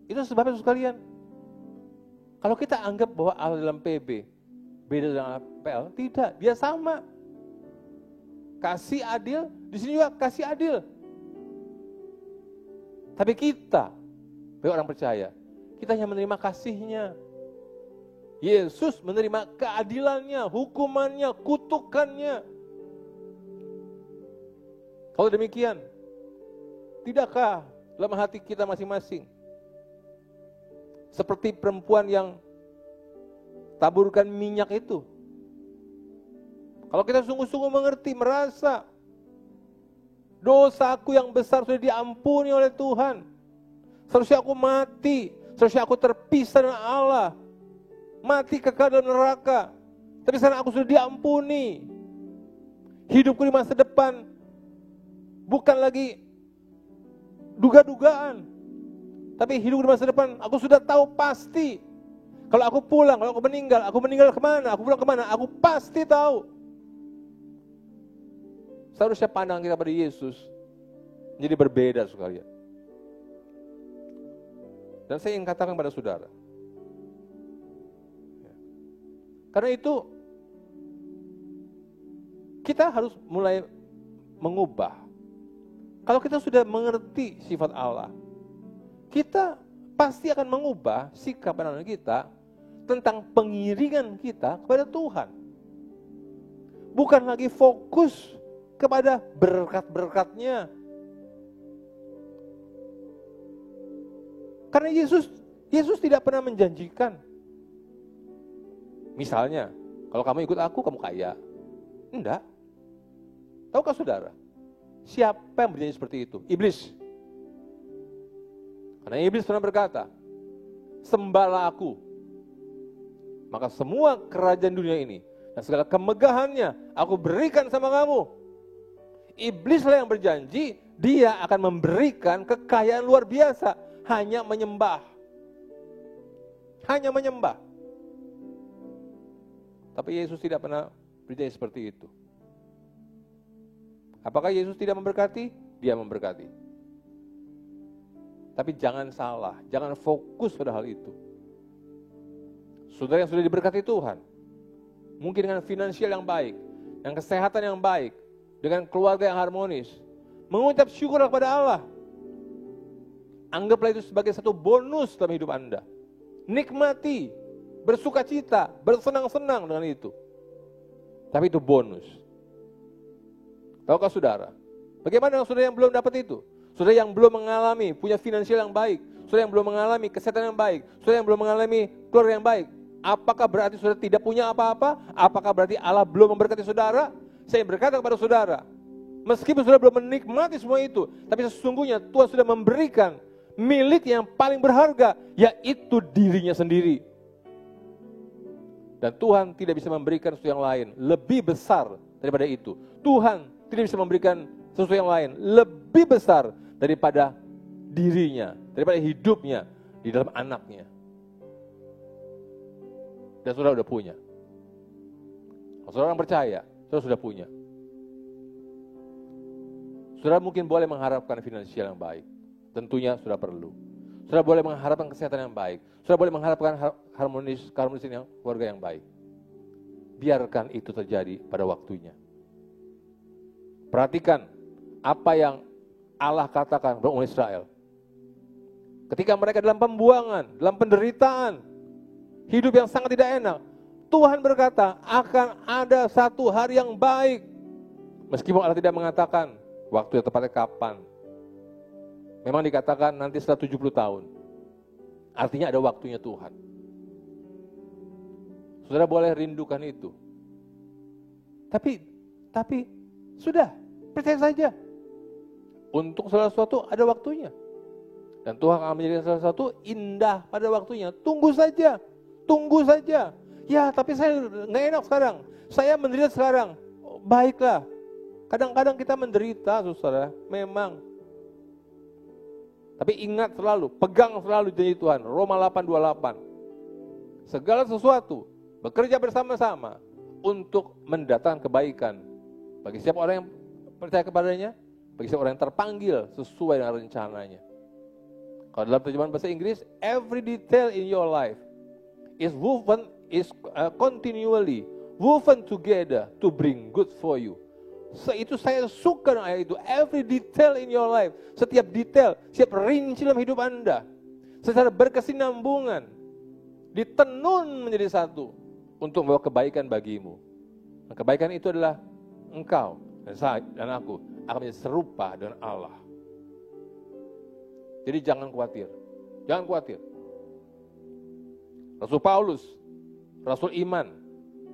[SPEAKER 3] Itu sebabnya sekalian, kalau kita anggap bahwa Allah dalam PB beda dengan PL, tidak, dia sama. Kasih adil, di sini juga kasih adil. Tapi kita, sebagai orang percaya, kita hanya menerima kasihnya. Yesus menerima keadilannya, hukumannya, kutukannya. Kalau demikian, tidakkah dalam hati kita masing-masing seperti perempuan yang taburkan minyak itu? Kalau kita sungguh-sungguh mengerti, merasa dosaku yang besar sudah diampuni oleh Tuhan, seharusnya aku mati, seharusnya aku terpisah dengan Allah, mati kekal dalam neraka. Tapi sekarang aku sudah diampuni. Hidupku di masa depan bukan lagi duga-dugaan, tapi hidup di masa depan aku sudah tahu pasti. Kalau aku pulang, kalau aku meninggal kemana, aku pulang kemana, aku pasti tahu. seharusnya pandangan kita pada Yesus menjadi berbeda sekalian. Dan saya ingin katakan pada saudara, karena itu kita harus mulai mengubah. Kalau kita sudah mengerti sifat Allah, kita pasti akan mengubah sikap pandangan kita tentang pengiringan kita kepada Tuhan. Bukan lagi fokus kepada berkat-berkatnya. Karena Yesus tidak pernah menjanjikan. Misalnya, kalau kamu ikut aku, kamu kaya. Enggak. Tahukah saudara? Siapa yang berjanji seperti itu? Iblis. Karena iblis pernah berkata, sembahlah aku, maka semua kerajaan dunia ini dan segala kemegahannya aku berikan sama kamu. Iblislah yang berjanji, dia akan memberikan kekayaan luar biasa. Hanya menyembah. Hanya menyembah. Tapi Yesus tidak pernah berjanji seperti itu. Apakah Yesus tidak memberkati? Dia memberkati. Tapi jangan salah, jangan fokus pada hal itu. Saudara yang sudah diberkati Tuhan, mungkin dengan finansial yang baik, dengan kesehatan yang baik, dengan keluarga yang harmonis, mengucap syukur kepada Allah. Anggaplah itu sebagai satu bonus dalam hidup Anda. Nikmati, bersuka cita, bersenang-senang dengan itu. Tapi itu bonus. Tahukah saudara? Bagaimana dengan saudara yang belum dapat itu? Saudara yang belum mengalami punya finansial yang baik, saudara yang belum mengalami kesehatan yang baik, saudara yang belum mengalami keluarga yang baik. Apakah berarti saudara tidak punya apa-apa? Apakah berarti Allah belum memberkati saudara? Saya berkata kepada saudara, meskipun saudara belum menikmati semua itu, tapi sesungguhnya Tuhan sudah memberikan milik yang paling berharga, yaitu dirinya sendiri. Dan Tuhan tidak bisa memberikan sesuatu yang lain lebih besar daripada itu. Tuhan tidak bisa memberikan sesuatu yang lain lebih besar daripada dirinya, daripada hidupnya di dalam anaknya. Dan saudara sudah punya. Kalau saudara orang percaya, saudara sudah punya. Saudara mungkin boleh mengharapkan finansial yang baik. Tentunya sudah perlu. Saudara boleh mengharapkan kesehatan yang baik. Saudara boleh mengharapkan keharmonisan yang keluarga yang baik. Biarkan itu terjadi pada waktunya. Perhatikan apa yang Allah katakan kepada umat Israel. Ketika mereka dalam pembuangan, dalam penderitaan, hidup yang sangat tidak enak, Tuhan berkata akan ada satu hari yang baik. Meskipun Allah tidak mengatakan waktu yang tepatnya kapan. Memang dikatakan nanti setelah 70 tahun. Artinya ada waktunya Tuhan. Saudara boleh rindukan itu. Tapi sudah, percaya saja. Untuk salah sesuatu ada waktunya. Dan Tuhan akan menjadikan salah sesuatu indah pada waktunya. Tunggu saja. Tunggu saja. Ya, tapi saya nggak enak sekarang. Saya menderita sekarang. Baiklah. Kadang-kadang kita menderita, saudara. Memang. Tapi ingat selalu, pegang selalu janji Tuhan. Roma 8:28. Segala sesuatu bekerja bersama-sama untuk mendatangkan kebaikan bagi setiap orang yang percaya kepadanya, bagi setiap orang yang terpanggil sesuai dengan rencananya. Kalau dalam terjemahan bahasa Inggris, every detail in your life is continually woven together to bring good for you. Itu saya suka ayat itu. Every detail in your life, setiap detail, setiap rinci dalam hidup Anda, secara berkesinambungan, ditenun menjadi satu untuk membawa kebaikan bagimu. Dan kebaikan itu adalah engkau dan saya dan aku akan menjadi serupa dengan Allah. Jadi jangan khawatir. Jangan khawatir. Rasul Paulus, Rasul iman,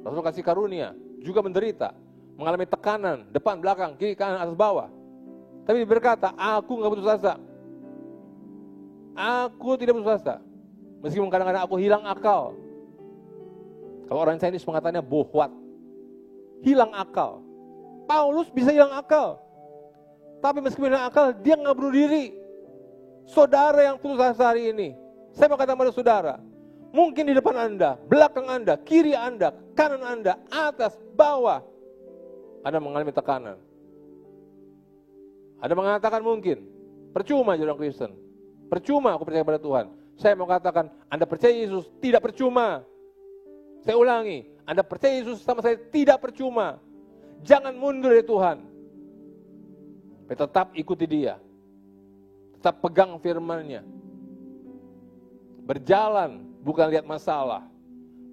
[SPEAKER 3] Rasul kasih karunia, juga menderita, mengalami tekanan, depan, belakang, kiri, kanan, atas, bawah. Tapi berkata, aku gak putus asa. Aku tidak putus asa. Meskipun kadang-kadang aku hilang akal. Kalau orang Chinese mengatakannya bohwat. Hilang akal. Paulus bisa hilang akal. Tapi meskipun hilang akal, dia gak bunuh diri. Saudara yang putus asa hari ini, saya mau katakan pada saudara, mungkin di depan Anda, belakang Anda, kiri Anda, kanan Anda, atas, bawah, Anda mengalami tekanan. Ada mengatakan mungkin, percuma jadi orang Kristen. Percuma aku percaya pada Tuhan. Saya mau katakan, Anda percaya Yesus tidak percuma. Saya ulangi, Anda percaya Yesus sama saya tidak percuma. Jangan mundur dari Tuhan. Tetap ikuti Dia. Tetap pegang firman-Nya. Berjalan bukan lihat masalah.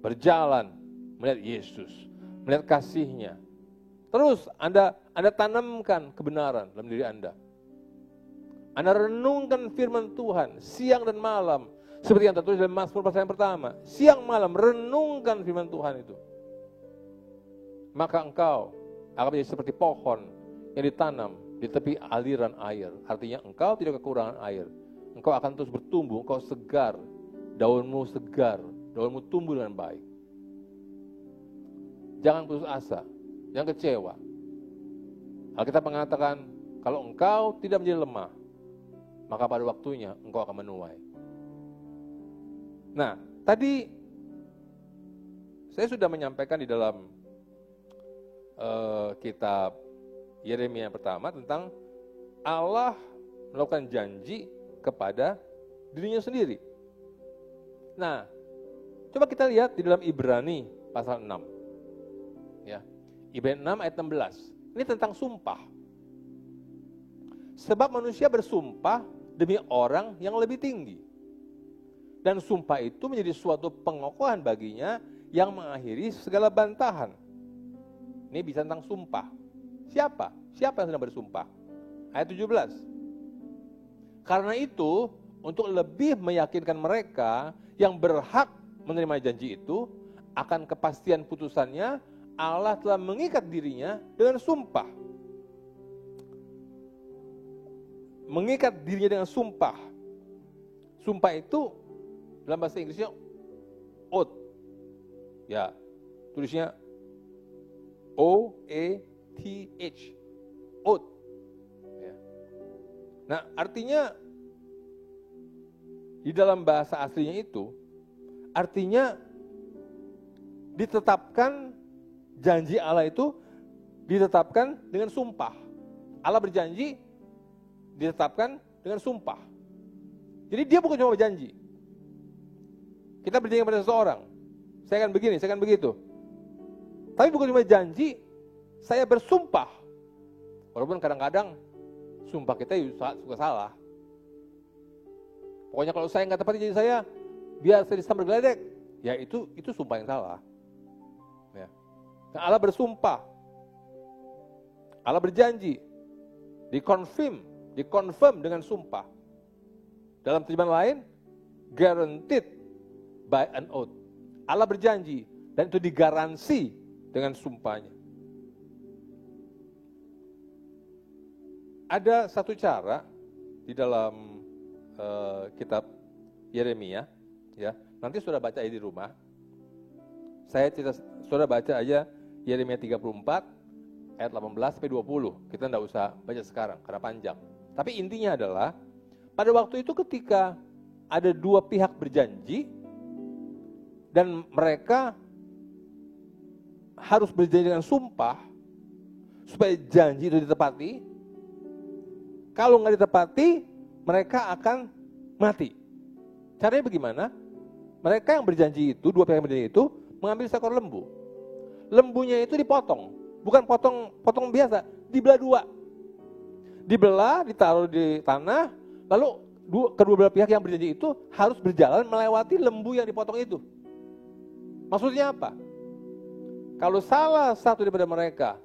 [SPEAKER 3] Berjalan melihat Yesus, melihat kasih-Nya. Terus Anda tanamkan kebenaran dalam diri Anda. Anda renungkan firman Tuhan siang dan malam. Seperti yang tertulis dalam Mazmur pasal yang pertama. Siang malam renungkan firman Tuhan itu. Maka engkau akan menjadi seperti pohon yang ditanam di tepi aliran air. Artinya engkau tidak kekurangan air. Engkau akan terus bertumbuh, engkau segar. Daunmu segar, daunmu tumbuh dengan baik. Jangan putus asa, jangan kecewa. Alkitab mengatakan, kalau engkau tidak menjadi lemah, maka pada waktunya engkau akan menuai. Nah, tadi saya sudah menyampaikan di dalam kitab Yeremia yang pertama tentang Allah melakukan janji kepada dirinya sendiri. Nah, coba kita lihat di dalam Ibrani pasal 6. Ya. Ibrani 6 ayat 16. Ini tentang sumpah. Sebab manusia bersumpah demi orang yang lebih tinggi. Dan sumpah itu menjadi suatu pengokohan baginya yang mengakhiri segala bantahan. Ini bisa tentang sumpah. Siapa? Siapa yang sedang bersumpah? Ayat 17. Karena itu, untuk lebih meyakinkan mereka yang berhak menerima janji itu, akan kepastian putusannya, Allah telah mengikat dirinya dengan sumpah. Mengikat dirinya dengan sumpah. Sumpah itu dalam bahasa Inggrisnya oath. Ya, tulisnya O-A-T-H. Oath. Ya. Nah, artinya di dalam bahasa aslinya itu, artinya ditetapkan janji Allah itu ditetapkan dengan sumpah. Allah berjanji ditetapkan dengan sumpah. Jadi dia bukan cuma berjanji. Kita berjanji kepada seseorang, saya akan begini, saya akan begitu. Tapi bukan cuma janji, saya bersumpah. Walaupun kadang-kadang sumpah kita suka salah. Pokoknya kalau saya nggak tepati janji saya, biar saya disambar geledek. Ya itu sumpah yang salah. Ya. Nah, Allah bersumpah. Allah berjanji. Dikonfirm dengan sumpah. Dalam terjemahan lain, guaranteed by an oath. Allah berjanji dan itu digaransi dengan sumpahnya. Ada satu cara di dalam kitab Yeremia, ya. Nanti sudah baca di rumah. Sudah baca aja Yeremia 34 ayat 18 sampai 20. Kita enggak usah baca sekarang karena panjang. Tapi intinya adalah pada waktu itu ketika ada dua pihak berjanji dan mereka harus berjanji dengan sumpah supaya janji itu ditepati. Kalau nggak ditepati, mereka akan mati. Caranya bagaimana? Mereka yang berjanji itu, dua pihak yang berjanji itu, mengambil seekor lembu. Lembunya itu dipotong, bukan potong biasa, dibelah dua. Dibelah, ditaruh di tanah, lalu kedua belah pihak yang berjanji itu harus berjalan melewati lembu yang dipotong itu. Maksudnya apa? Kalau salah satu daripada mereka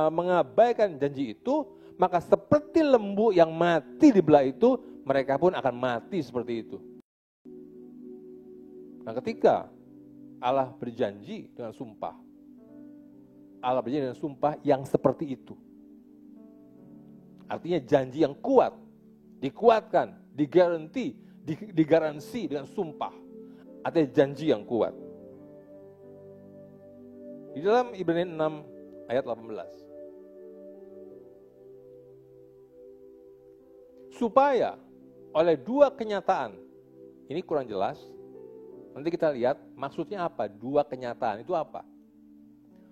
[SPEAKER 3] mengabaikan janji itu, maka seperti lembu yang mati dibelah itu, mereka pun akan mati seperti itu. Nah, ketika Allah berjanji dengan sumpah, Allah berjanji dengan sumpah yang seperti itu. Artinya janji yang kuat, dikuatkan, digaransi dengan sumpah. Artinya janji yang kuat. Di dalam Ibrani 6 ayat 18. Supaya oleh dua kenyataan, ini kurang jelas, nanti kita lihat maksudnya apa, dua kenyataan itu apa.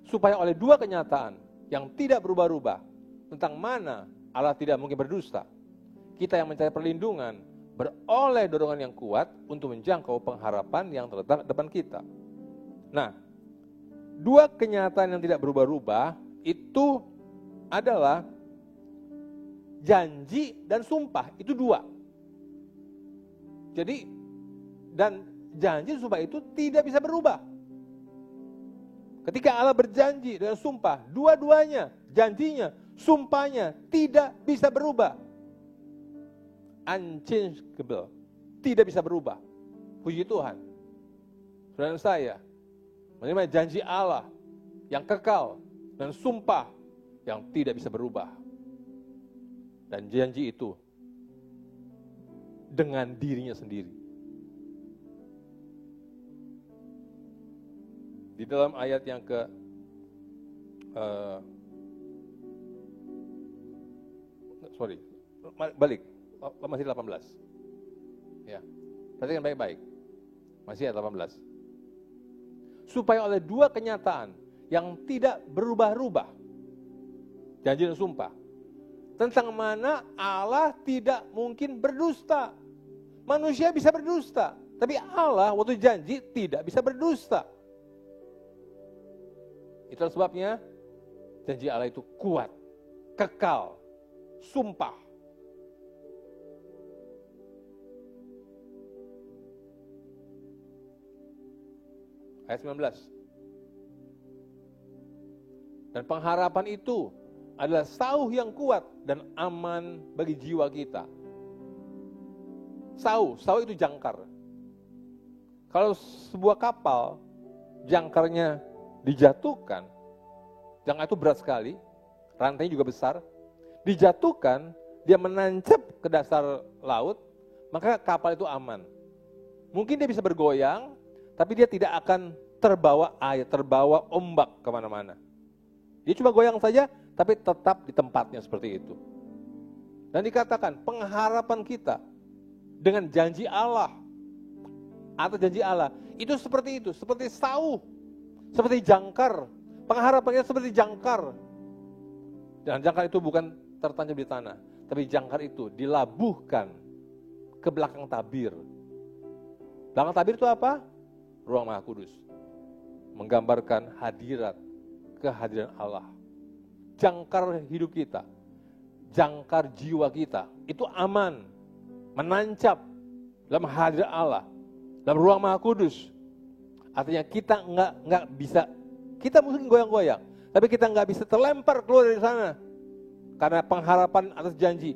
[SPEAKER 3] Supaya oleh dua kenyataan yang tidak berubah-ubah, tentang mana Allah tidak mungkin berdusta. Kita yang mencari perlindungan beroleh dorongan yang kuat untuk menjangkau pengharapan yang terletak depan kita. Nah, dua kenyataan yang tidak berubah-ubah itu adalah janji dan sumpah. Itu dua. Jadi, dan janji dan sumpah itu tidak bisa berubah. Ketika Allah berjanji dan sumpah, dua-duanya, janjinya, sumpahnya tidak bisa berubah. Unchangeable, tidak bisa berubah. Puji Tuhan. Saudara saya menerima janji Allah yang kekal dan sumpah yang tidak bisa berubah. Dan janji itu dengan dirinya sendiri. Di dalam ayat yang masih 18. Ya. Perhatikan baik-baik. Masih ayat 18. Supaya oleh dua kenyataan yang tidak berubah-ubah, janji dan sumpah, tentang mana Allah tidak mungkin berdusta. Manusia bisa berdusta, tapi Allah waktu janji tidak bisa berdusta. Itulah sebabnya janji Allah itu kuat, kekal, sumpah. Ayat 19. Dan pengharapan itu adalah sauh yang kuat dan aman bagi jiwa kita. Sauh itu jangkar. Kalau sebuah kapal jangkarnya dijatuhkan, jangkar itu berat sekali, rantainya juga besar, dijatuhkan, dia menancap ke dasar laut, maka kapal itu aman. Mungkin dia bisa bergoyang, tapi dia tidak akan terbawa air, terbawa ombak kemana-mana. Dia cuma goyang saja, tapi tetap di tempatnya seperti itu. Dan dikatakan pengharapan kita dengan janji Allah atau janji Allah itu seperti itu, seperti sauh, seperti jangkar. Pengharapannya seperti jangkar. Dan jangkar itu bukan tertancap di tanah, tapi jangkar itu dilabuhkan ke belakang tabir. Belakang tabir itu apa? Ruang Maha Kudus. Menggambarkan kehadiran Allah. Jangkar hidup kita, jangkar jiwa kita, itu aman, menancap dalam hadirat Allah, dalam ruang Maha Kudus. Artinya kita nggak bisa, kita mungkin goyang-goyang, tapi kita nggak bisa terlempar keluar dari sana, karena pengharapan atas janji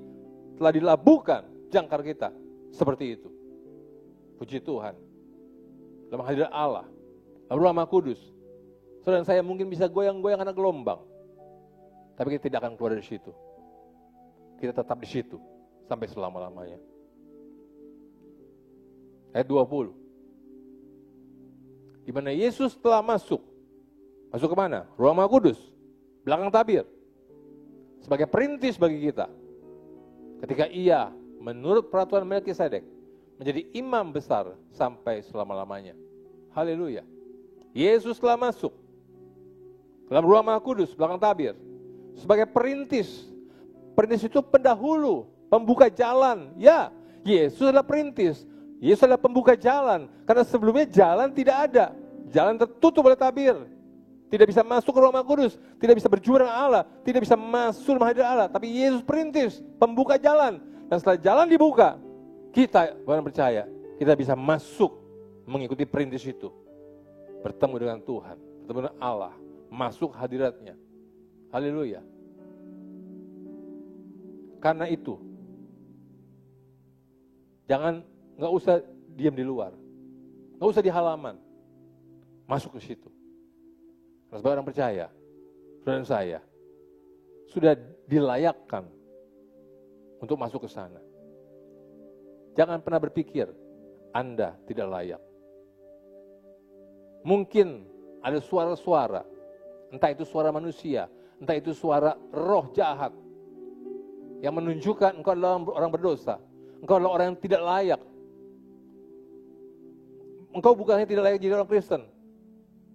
[SPEAKER 3] telah dilabuhkan jangkar kita seperti itu. Puji Tuhan. Dalam hadirat Allah, dalam ruang Maha Kudus, saudara saya mungkin bisa goyang-goyang karena gelombang, tapi kita tidak akan keluar dari situ. Kita tetap di situ sampai selama-lamanya. Ayat 20. Di mana Yesus telah masuk ke mana? Ruang Maha Kudus, belakang tabir, sebagai perintis bagi kita. Ketika ia menurut peraturan Melkisedek menjadi imam besar sampai selama-lamanya. Haleluya. Yesus telah masuk dalam ruang Maha Kudus, belakang tabir, sebagai perintis. Perintis itu pendahulu, pembuka jalan. Ya, Yesus adalah perintis. Yesus adalah pembuka jalan. Karena sebelumnya jalan tidak ada. Jalan tertutup oleh tabir. Tidak bisa masuk ke ruang Maha Kudus. Tidak bisa berjumpa dengan Allah. Tidak bisa masuk dalam hadirat Allah. Tapi Yesus perintis, pembuka jalan. Dan setelah jalan dibuka, kita, orang percaya, kita bisa masuk mengikuti perintis itu. Bertemu dengan Tuhan, bertemu dengan Allah, masuk hadiratnya. Haleluya. Karena itu, nggak usah diam di luar, nggak usah di halaman, masuk ke situ. Karena sebagai orang percaya, saudara saya sudah dilayakkan untuk masuk ke sana. Jangan pernah berpikir Anda tidak layak. Mungkin ada suara-suara, entah itu suara manusia, entah itu suara roh jahat, yang menunjukkan engkau adalah orang berdosa, engkau adalah orang yang tidak layak. Engkau bukan hanya tidak layak jadi orang Kristen,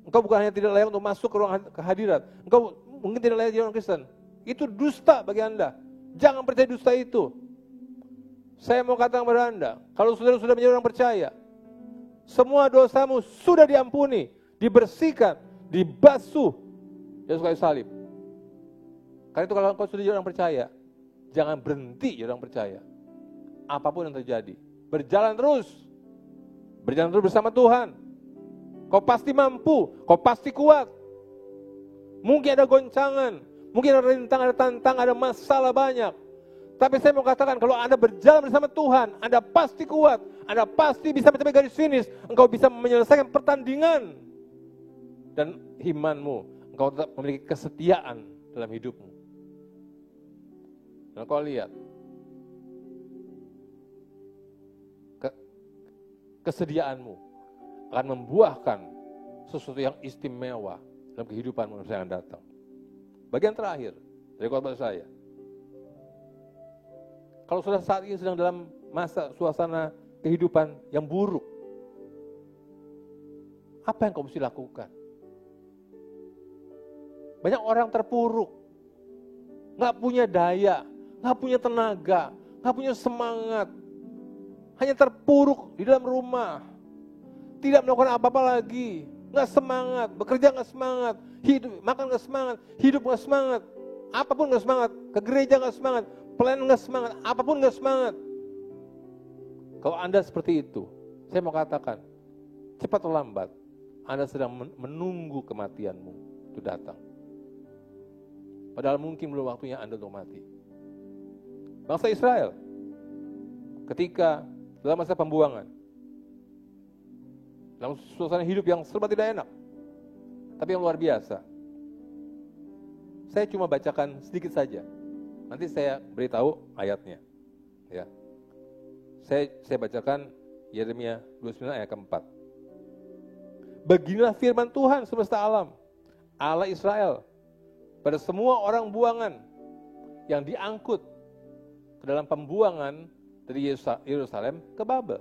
[SPEAKER 3] engkau bukan hanya tidak layak untuk masuk ke ruang kehadirat, engkau mungkin tidak layak jadi orang Kristen, Itu dusta bagi Anda. Jangan percaya dusta itu. Saya mau katakan kepada Anda, kalau saudara sudah menjadi orang percaya, semua dosamu sudah diampuni, dibersihkan, dibasuh Yesus kayu salib. Karena itu kalau engkau sudah jadi orang percaya, jangan berhenti jadi orang percaya. Apapun yang terjadi, berjalan terus bersama Tuhan. Kau pasti mampu, kau pasti kuat. Mungkin ada goncangan, mungkin ada rintangan, ada tantangan, ada masalah banyak. Tapi saya mau katakan, kalau Anda berjalan bersama Tuhan, Anda pasti kuat, Anda pasti bisa mencapai garis finish, engkau bisa menyelesaikan pertandingan. Dan imanmu, engkau tetap memiliki kesetiaan dalam hidupmu. Dan kau lihat, kesediaanmu akan membuahkan sesuatu yang istimewa dalam kehidupan manusia yang datang. Bagian terakhir dari khotbah saya. Kalau sudah saat ini sedang dalam masa suasana kehidupan yang buruk, apa yang kau mesti lakukan? Banyak orang terpuruk, nggak punya daya, nggak punya tenaga, nggak punya semangat, hanya terpuruk di dalam rumah, tidak melakukan apa-apa lagi, nggak semangat, bekerja nggak semangat, hidup makan nggak semangat, hidup nggak semangat, apapun nggak semangat, ke gereja nggak semangat, pelayanan nggak semangat, apapun nggak semangat. Kalau Anda seperti itu, saya mau katakan, cepat atau lambat, Anda sedang menunggu kematianmu itu datang. Padahal mungkin belum waktunya Anda untuk mati. Bangsa Israel, ketika dalam masa pembuangan, dalam suasana hidup yang serba tidak enak, tapi yang luar biasa. Saya cuma bacakan sedikit saja. Nanti saya beritahu ayatnya. Ya. Saya bacakan Yeremia 29 ayat keempat. Beginilah firman Tuhan semesta alam, Allah Israel, pada semua orang buangan yang diangkut ke dalam pembuangan dari Yerusalem ke Babel.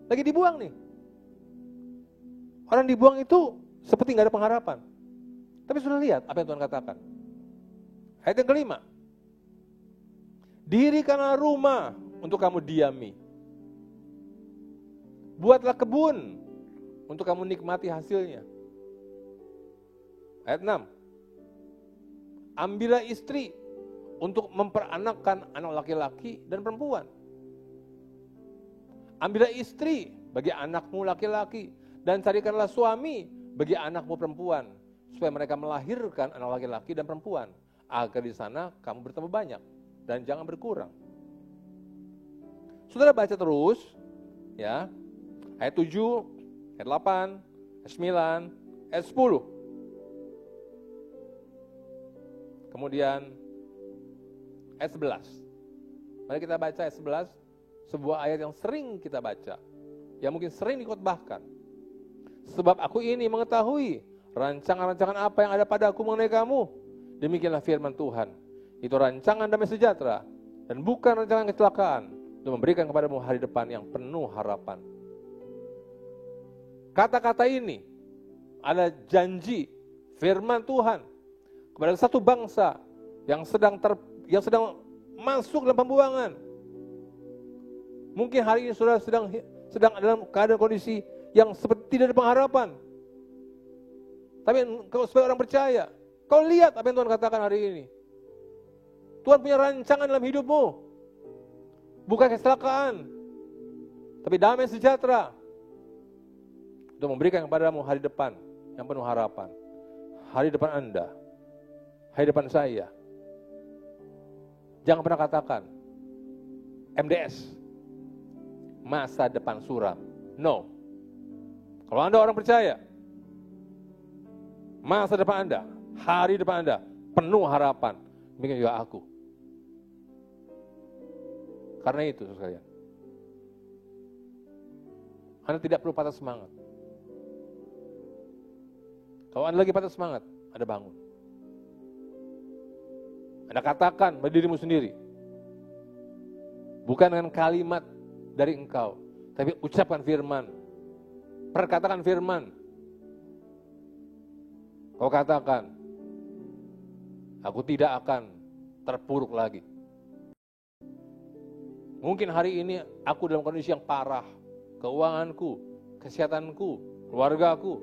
[SPEAKER 3] Lagi dibuang nih. Orang dibuang itu seperti nggak ada pengharapan. Tapi sudah lihat apa yang Tuhan katakan. Ayat yang kelima. Dirikanlah rumah untuk kamu diami. Buatlah kebun untuk kamu nikmati hasilnya. Ayat 6. Ambillah istri untuk memperanakkan anak laki-laki dan perempuan. Ambillah istri bagi anakmu laki-laki dan carikanlah suami bagi anakmu perempuan, supaya mereka melahirkan anak laki-laki dan perempuan, agar di sana kamu bertambah banyak dan jangan berkurang. Saudara baca terus, ya, ayat 7, ayat 8, ayat 9, ayat 10. Kemudian ayat 11. Mari kita baca ayat 11, sebuah ayat yang sering kita baca, yang mungkin sering dikhotbahkan. Sebab aku ini mengetahui rancangan-rancangan apa yang ada padaku mengenai kamu. Demikianlah firman Tuhan. Itu rancangan damai sejahtera dan bukan rancangan kecelakaan, untuk memberikan kepadamu hari depan yang penuh harapan. Kata-kata ini adalah janji firman Tuhan kepada satu bangsa yang sedang masuk dalam pembuangan. Mungkin hari ini saudara sedang dalam keadaan kondisi yang seperti tidak ada pengharapan. Tapi kau sebagai orang percaya, kau lihat apa yang Tuhan katakan hari ini. Tuhan punya rancangan dalam hidupmu. Bukan kecelakaan, tapi damai sejahtera, untuk memberikan kepadamu hari depan yang penuh harapan. Hari depan Anda, hari depan saya. Jangan pernah katakan MDS, masa depan suram. No. Kalau Anda orang percaya, masa depan Anda, hari depan Anda penuh harapan. Demikian juga aku. Karena itu, saudara, Anda tidak perlu patah semangat. Kalau Anda lagi patah semangat, Anda bangun. Anda katakan pada dirimu sendiri, bukan dengan kalimat dari engkau, tapi ucapkan firman, perkatakan firman. Kau katakan, Aku tidak akan terpuruk lagi. Mungkin hari ini aku dalam kondisi yang parah. Keuanganku, kesehatanku, keluargaku.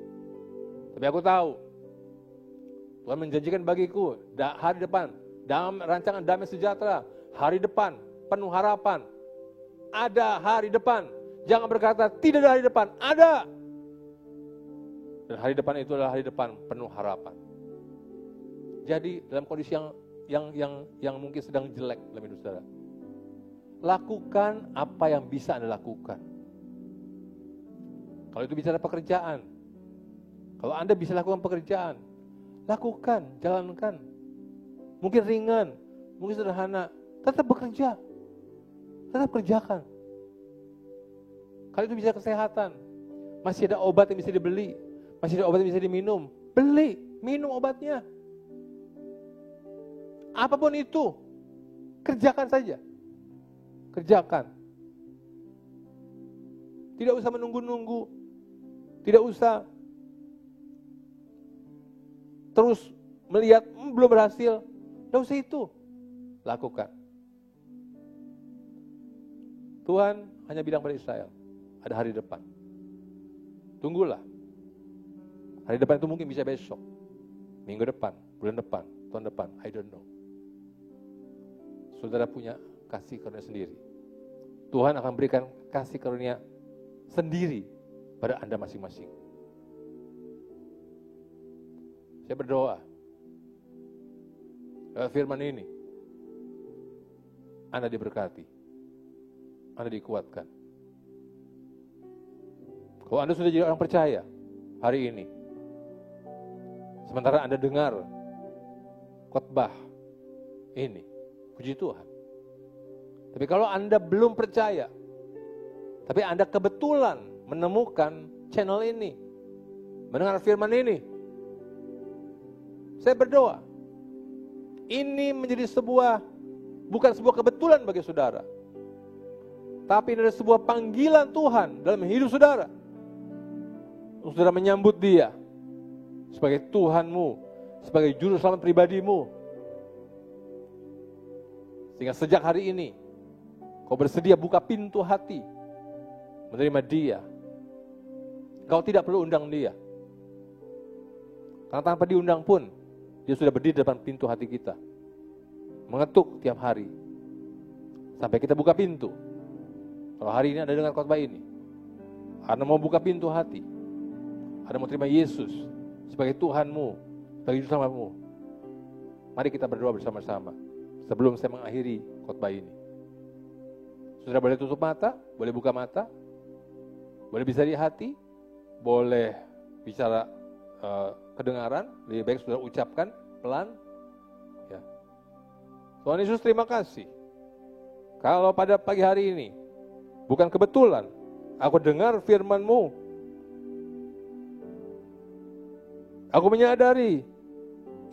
[SPEAKER 3] Tapi aku tahu, Tuhan menjanjikan bagiku hari depan, dalam rancangan damai sejahtera, hari depan, penuh harapan. Ada hari depan. Jangan berkata, tidak ada hari depan. Ada. Dan hari depan itu adalah hari depan penuh harapan. Jadi dalam kondisi yang mungkin sedang jelek dalam hidup saudara, lakukan apa yang bisa Anda lakukan. Kalau itu bicara pekerjaan, kalau Anda bisa lakukan pekerjaan, lakukan, jalankan. Mungkin ringan, mungkin sederhana, tetap bekerja, tetap kerjakan. Kalau itu bisa kesehatan, masih ada obat yang bisa dibeli, masih ada obat yang bisa diminum, beli, minum obatnya. Apapun itu, kerjakan saja. Kerjakan. Tidak usah menunggu-nunggu. Tidak usah terus melihat belum berhasil. Tidak usah itu. Lakukan. Tuhan hanya bilang pada Israel, ada hari depan. Tunggulah. Hari depan itu mungkin bisa besok, minggu depan, bulan depan, tahun depan, I don't know. Saudara punya kasih karunia sendiri. Tuhan akan berikan kasih karunia sendiri pada Anda masing-masing. Saya berdoa, lewat firman ini, Anda diberkati, Anda dikuatkan. Kalau Anda sudah jadi orang percaya hari ini, sementara Anda dengar khotbah ini, puji Tuhan. Tapi kalau Anda belum percaya, tapi Anda kebetulan menemukan channel ini, mendengar firman ini, saya berdoa, ini menjadi bukan sebuah kebetulan bagi saudara, tapi ini adalah sebuah panggilan Tuhan dalam hidup saudara. Untuk saudara menyambut Dia sebagai Tuhanmu, sebagai juru selamat pribadimu. Sehingga sejak hari ini, kau bersedia buka pintu hati, menerima Dia. Kau tidak perlu undang Dia. Karena tanpa diundang pun, Dia sudah berdiri di depan pintu hati kita. Mengetuk tiap hari. Sampai kita buka pintu. Kalau hari ini Anda dengar khotbah ini, Anda mau buka pintu hati, Anda mau terima Yesus sebagai Tuhanmu, sebagai juru selamatmu, mari kita berdoa bersama-sama sebelum saya mengakhiri khotbah ini. Saudara boleh tutup mata, boleh buka mata, boleh bisa di hati, boleh bicara kedengaran, lebih baik saudara ucapkan pelan. Ya. Tuhan Yesus, terima kasih. Kalau pada pagi hari ini, bukan kebetulan, aku dengar firman-Mu. Aku menyadari,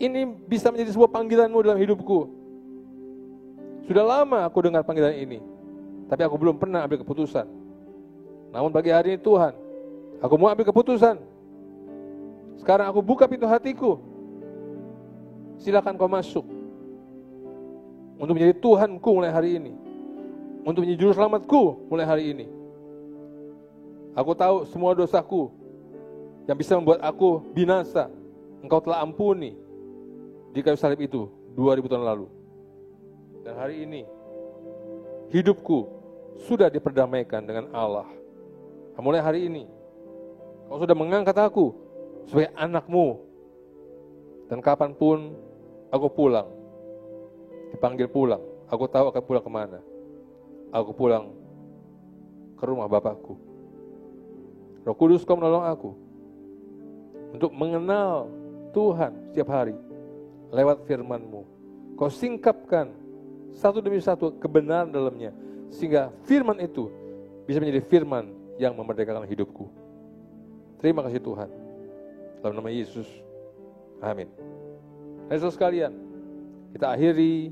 [SPEAKER 3] ini bisa menjadi sebuah panggilan-Mu dalam hidupku. Sudah lama aku dengar panggilan ini, tapi aku belum pernah ambil keputusan. Namun pagi hari ini Tuhan, aku mau ambil keputusan. Sekarang aku buka pintu hatiku. Silakan kau masuk. Untuk menjadi Tuhanku mulai hari ini. Untuk menjadi juru selamatku mulai hari ini. Aku tahu semua dosaku yang bisa membuat aku binasa, Engkau telah ampuni di kayu salib itu 2000 tahun lalu. Dan hari ini hidupku sudah diperdamaikan dengan Allah. Dan mulai hari ini Kau sudah mengangkat aku sebagai anak-Mu. Dan kapanpun aku pulang, dipanggil pulang, aku tahu akan pulang kemana. Aku pulang ke rumah Bapakku. Roh Kudus, Kau menolong aku untuk mengenal Tuhan setiap hari lewat firman-Mu. Kau singkapkan satu demi satu kebenaran dalamnya, sehingga firman itu bisa menjadi firman yang memerdekakan hidupku. Terima kasih Tuhan. Dalam nama Yesus. Amin. Saudara sekalian, kita akhiri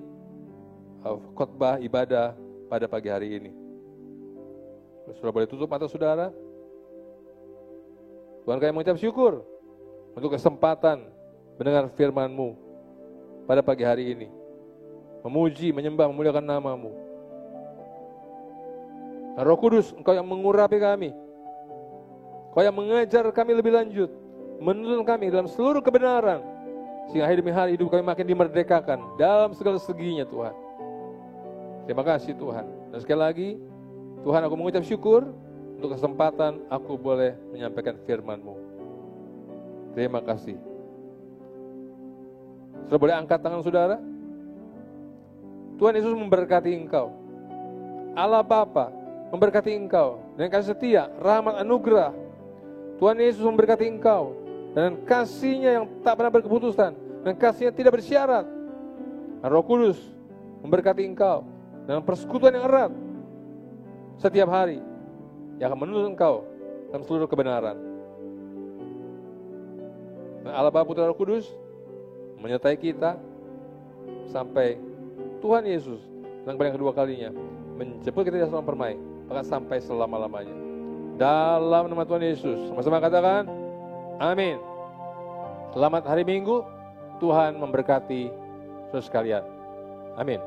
[SPEAKER 3] khotbah ibadah pada pagi hari ini. Saudara boleh tutup mata saudara. Tuhan, kami mengucap syukur untuk kesempatan mendengar firman-Mu. pada pagi hari ini. Memuji, menyembah, memuliakan nama-Mu. Roh Kudus, Engkau yang mengurapi kami. Engkau yang mengajar kami lebih lanjut. Menuntun kami dalam seluruh kebenaran. Sehingga hari demi hari hidup kami makin dimerdekakan dalam segala seginya Tuhan. Terima kasih Tuhan. Dan sekali lagi, Tuhan, aku mengucap syukur untuk kesempatan aku boleh menyampaikan firman-Mu. Terima kasih. Saudara boleh angkat tangan saudara? Tuhan Yesus memberkati engkau. Allah Bapa memberkati engkau dengan kasih setia, rahmat, anugerah. Tuhan Yesus memberkati engkau dengan kasih-Nya yang tak pernah berkeputusan, dan kasih-Nya tidak bersyarat. Dan Roh Kudus memberkati engkau dengan persekutuan yang erat setiap hari yang akan menuntun engkau dalam seluruh kebenaran. Dan Allah Bapa, Putra, Roh Kudus menyertai kita sampai Tuhan Yesus yang kedua kalinya menjemput kita dari dalam permai, bahkan sampai selama-lamanya. Dalam nama Tuhan Yesus, sama-sama katakan, amin. Selamat hari Minggu, Tuhan memberkati saudara sekalian. Amin.